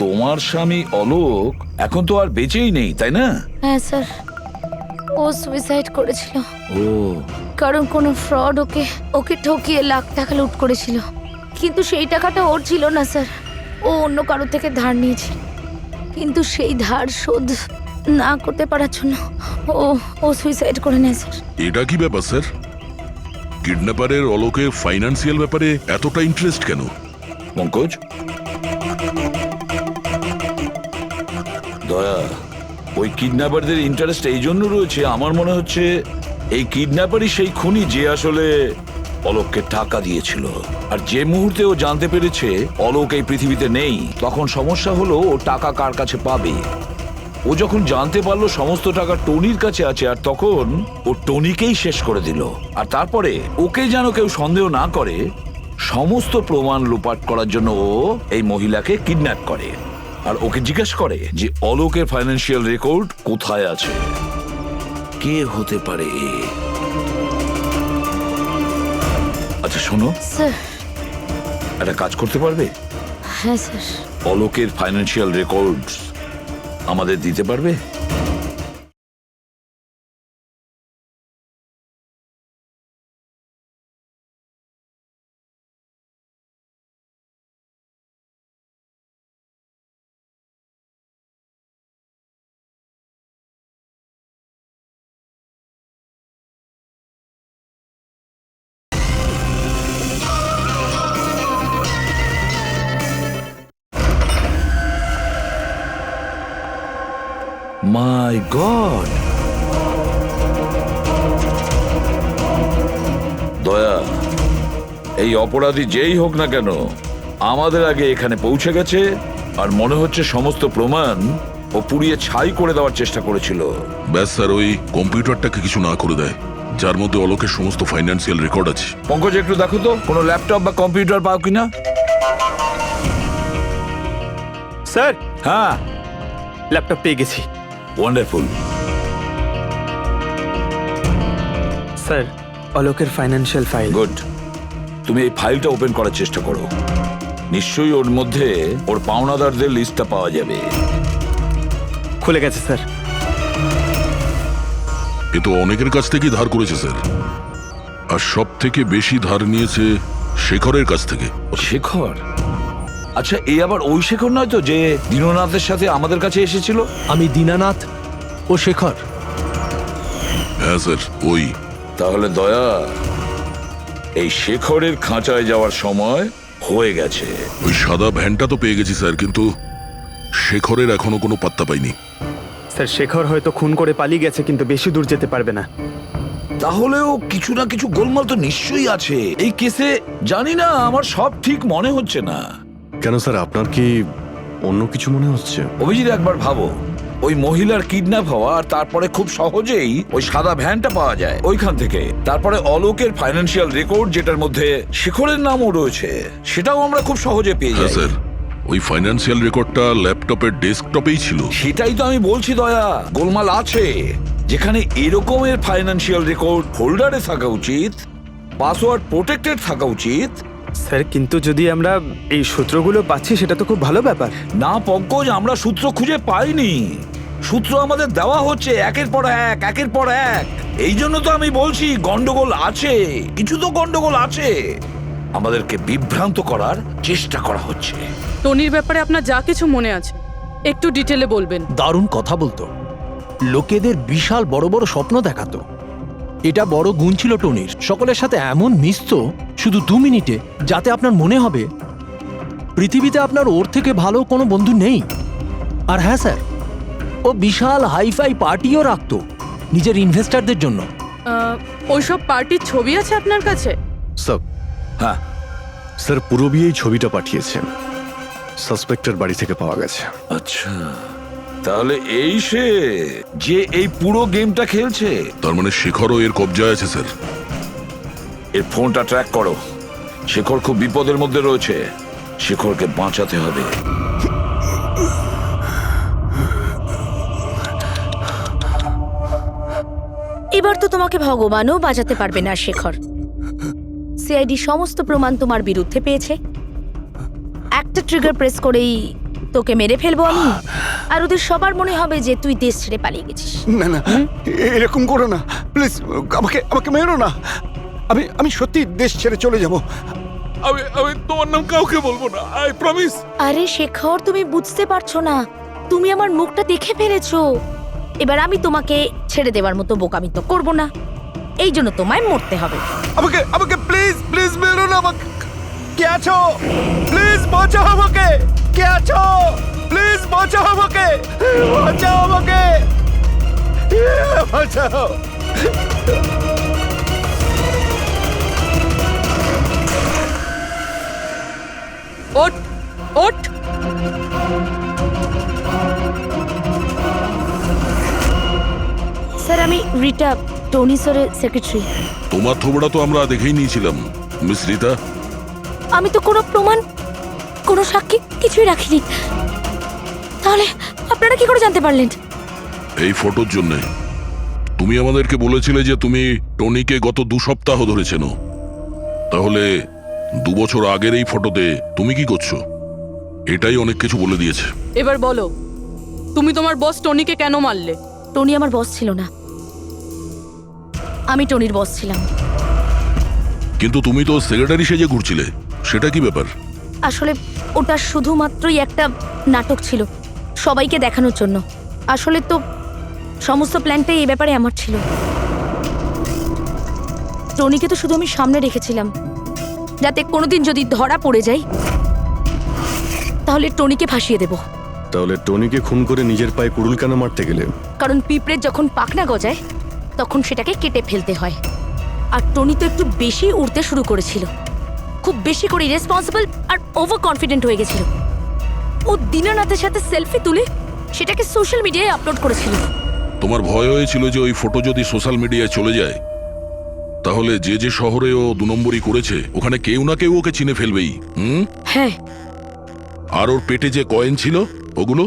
তোমার স্বামী অলোক এখন তো আর বেঁচেই নেই, তাই না? হ্যাঁ স্যার, ও সুইসাইড করেছিল। ও কারণ কোনো ফ্রড ওকে ঠকিয়ে লাখ টাকা লুট করেছিল, কিন্তু সেই টাকাটা ওর ছিল না স্যার, ও অন্য কারো থেকে ধার নিয়েছিল, কিন্তু সেই ধার শোধ না করতে পারার জন্য ও সুইসাইড করে নেয় স্যার। এটা কি ব্যাপার স্যার? কিডন্যাপারের অলোকের ফাইন্যান্সিয়াল ব্যাপারে এতটা ইন্টারেস্ট কেন? পঙ্কজ, দয়া, ওই কিডন্যাপারদের ইন্টারেস্ট এই জন্য রয়েছে আমার মনে হচ্ছে এই কিডন্যাপারই সেই খুনি যে আসলে অলোককে টাকা দিয়েছিল, আর যে মুহূর্তে ও জানতে পেরেছে অলোক এই পৃথিবীতে নেই, তখন সমস্যা হলো ও টাকা কার কাছে পাবে। ও যখন জানতে পারলো সমস্ত টাকা টনির কাছে আছে, আর তখন ও টনিকেই শেষ করে দিল, আর তারপরে ওকে যেন কেউ সন্দেহ না করে সমস্ত প্রমাণ লুপাট করার জন্য ও এই মহিলাকে কিডন্যাপ করে, আর ওকে জিজ্ঞেস করে যে অলোকের ফাইন্যান্সিয়াল রেকর্ড কোথায় আছে। কে হতে পারে? আচ্ছা শোনো স্যার, একটা কাজ করতে পারবে? হ্যাঁ স্যার। অলোকের ফাইন্যান্সিয়াল রেকর্ডস আমাদের দিতে পারবে? মাই গড, দয়া, এই অপরাধী যেই হোক না কেন আমাদের আগে এখানে পৌঁছে গেছে, আর মনে হচ্ছে সমস্ত প্রমাণ ও পুড়িয়ে ছাই করে দেওয়ার চেষ্টা করেছিল। ব্যাস স্যার, ওই কম্পিউটারটাকে কিছু না করে দেয় যার মধ্যে অলোকের সমস্ত ফাইন্যান্সিয়াল রেকর্ড আছে। পঙ্কজ একটু দেখো তো কোনো ল্যাপটপ বা কম্পিউটার পাও কিনা। স্যার হ্যাঁ, ল্যাপটপ পেয়ে গেছি। ওয়ান্ডারফুল। স্যার অলোকের ফাইন্যান্সিয়াল ফাইল। গুড, তুমি এই ফাইলটা ওপেন করার চেষ্টা করো, নিশ্চয়ই ওর মধ্যে ওর পাওনাদারদের লিস্টটা পাওয়া যাবে। খুলে গেছে স্যার। এ তো অনেকের কাছ থেকেই ধার করেছে স্যার, আর সব থেকে বেশি ধার নিয়েছে শেখরের কাছ থেকে। শেখর? আচ্ছা, এই আবার ওই শেখর নয় তো যে দীননাথের সাথে আমাদের কাছে এসেছিল? আমি দীনানাথ ও শেখর। হ্যাঁ স্যার, ওই। তাহলে দয়া, এই শেখরের খাঁচায় যাওয়ার সময় হয়ে গেছে। ওই সাদা ভ্যানটা তো পেয়ে গেছি স্যার, কিন্তু শেখরের এখনো কোনো পাত্তা পাইনি। স্যার শেখর হয়তো খুন করে পালিয়ে গেছে, কিন্তু বেশি দূর যেতে পারবে না। তাহলেও কিছু না কিছু গোলমাল তো নিশ্চয়ই আছে এই কেসে। জানি না, আমার সব ঠিক মনে হচ্ছে না। কেন স্যার, আপনার কি অন্য কিছু মনে হচ্ছে? অভিজিৎ, একবার ভাবো, ওই মহিলার কিডন্যাপ হওয়া আর তারপরে খুব সহজেই ওই সাদা ভ্যানটা পাওয়া যায় ওইখান থেকে। তারপরে অলোকের ফাইন্যান্সিয়াল রেকর্ড, যেটার মধ্যে শেখরের নামও রয়েছে, সেটাও আমরা খুব সহজে পেয়ে যাই। স্যার, ওই ফাইন্যান্সিয়াল রেকর্ডটা ল্যাপটপের ডেস্কটপেই ছিল। সেটাই তো আমি বলছি দয়া, গোলমাল আছে। যেখানে এরকমের ফাইন্যান্সিয়াল রেকর্ড ফোল্ডারে থাকা উচিত, পাসওয়ার্ড প্রোটেক্টেড থাকা উচিত। স্যার কিন্তু যদি আমরা এই সূত্রগুলো পাচ্ছি সেটা তো খুব ভালো ব্যাপার। না পঙ্কজ, আমরা সূত্র খুঁজে পাইনি। সূত্র আমাদের দেওয়া হচ্ছে একের পর এক, একের পর এক। এই জন্য তো আমি বলছি গন্ডগোল আছে, কিছু তো গন্ডগোল আছে। আমাদেরকে বিভ্রান্ত করার চেষ্টা করা হচ্ছে। টনির ব্যাপারে আপনার যা কিছু মনে আছে একটু ডিটেলে বলবেন। দারুণ কথা বলতো, লোকেদের বিশাল বড় বড় স্বপ্ন দেখাতো। এটা বড় গুণ ছিল টনির। সকলের সাথে এমন মিশতো শুধু 2 মিনিটে, যাতে আপনার মনে হবে পৃথিবীতে আপনার ওর থেকে ভালো কোনো বন্ধু নেই। আর হ্যাঁ স্যার, ও বিশাল হাইফাই পার্টিও রাখতো নিজের ইনভেস্টারদের জন্য। ওইসব পার্টির ছবি আছে আপনার কাছে? স্যার, হ্যাঁ স্যার, পুরবী এই ছবিটা পাঠিয়েছেন, সাসপেক্টের বাড়ি থেকে পাওয়া গেছে। আচ্ছা, তাহলে এই সে যে এই পুরো গেমটা খেলছে। তার মানে শেখরও এর কবজায় আছে স্যার। এর ফোনটা ট্র্যাক করো। শেখর খুব বিপদের মধ্যে রয়েছে, শেখরকে বাঁচাতে হবে। এবার তো তোমাকে ভগবানও বাঁচাতে পারবে না শেখর। সিআইডি সমস্ত প্রমাণ তোমার বিরুদ্ধে পেয়েছে। একটা ট্রিগার প্রেস করেই তোকে মেরে ফেলবো আমি, আর ওদের সবার মনে হবে যে তুই দেশ ছেড়ে পালিয়ে গেছিস। না না, এরকম করো না প্লিজ, আমাকে আমাকে মেরো না। আমি সত্যি দেশ ছেড়ে চলে যাব। আমি তোমার নাম কাউকে বলবো না, আই প্রমিস। আরে শেখর, তুমি বুঝতে পারছো না, তুমি আমার মুখটা দেখে ফেলেছো। এবার আমি তোমাকে ছেড়ে দেওয়ার মতো বোকামি তো করবো না, এই জন্য তোমায় মরতে হবে। আমাকে আমাকে প্লিজ প্লিজ মেরো না। আমাকে কে আছো? প্লিজ বাঁচাও আমাকে। কে আছো? প্লিজ বাঁচাও আমাকে, বাঁচাও আমাকে, বাঁচাও। ওঠ ওঠ। স্যার, আমি রিটা, টনি স্যারের সেক্রেটারি। তোমার থোবড়া তো আমরা দেখেই নিয়েছিলাম মিস রিতা। আমি তো কোনো প্রমাণ, কোনো সাক্ষী কিছুই রাখিনি। তাহলে আপনারা কি করে জানতে পারলেন? এই ফটোর জন্য তুমি আমাদেরকে বলেছিলে যে তুমি টনিকে গত 2 সপ্তাহ ধরে চেনো। তাহলে 2 বছর আগের এই ফটোতে তুমি কি করছো? এটাই অনেক কিছু বলে দিয়েছে। এবার বলো, তুমি তোমার বস টনিকে কেন মারলে? টনি আমার বস ছিল না, আমি টনির বস ছিলাম। কিন্তু তুমি তো সেক্রেটারি সেজে ঘুরছিলে, সেটা কি ব্যাপার? আসলে ওটা শুধুমাত্রই একটা নাটক ছিল, সবাইকে দেখানোর জন্য। আসলে তো সমস্ত প্ল্যানটাই এই ব্যাপারে আমার ছিল। টনিকে তো শুধু আমি সামনে রেখেছিলাম, যাতে কোনোদিন যদি ধরা পড়ে যাই তাহলে টনিকে ফাঁসিয়ে দেব। তাহলে টনিকে খুন করে নিজের পায়ে কুড়ুল কেন মারতে গেলে? কারণ পিঁপড়ে যখন পাখনা গজায় তখন সেটাকে কেটে ফেলতে হয়। আর টনি তো একটু বেশি উড়তে শুরু করেছিল, খুব বেশি করে ইরেসপন্সিবল আর ওভার কনফিডেন্ট হয়ে গেছিল। ও দীননাথের সাথে সেলফি তুলে সেটাকে সোশ্যাল মিডিয়ায় আপলোড করেছিল। তোমার ভয় হয়েছিল যে ওই ফটো যদি সোশ্যাল মিডিয়ায় চলে যায় তাহলে যে যে শহরে ও 2 নম্বরই করেছে ওখানে কেউ না কেউ ওকে চিনে ফেলবেই। হ্যাঁ, আর ওর পেটে যে কয়েন ছিল ওগুলো?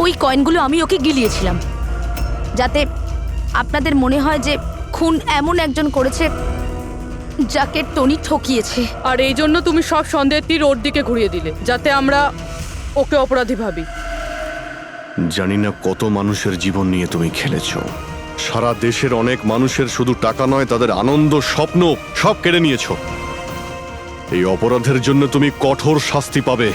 ওই কয়েনগুলো আমি ওকে গিলিয়েছিলাম, যাতে আপনাদের মনে হয় যে খুন এমন একজন করেছে যাকে টনি ঠকিয়েছে। আর এই জন্য তুমি সব সন্দেহের তীর ওর দিকে ঘুরিয়ে দিলে, যাতে আমরা ওকে অপরাধী ভাবি। জানি না কত মানুষের জীবন নিয়ে তুমি খেলেছো, সারা দেশের অনেক মানুষের শুধু টাকা নয়, তাদের আনন্দ, স্বপ্ন সব কেড়ে নিয়েছো। এই অপরাধের জন্য তুমি কঠোর শাস্তি পাবে।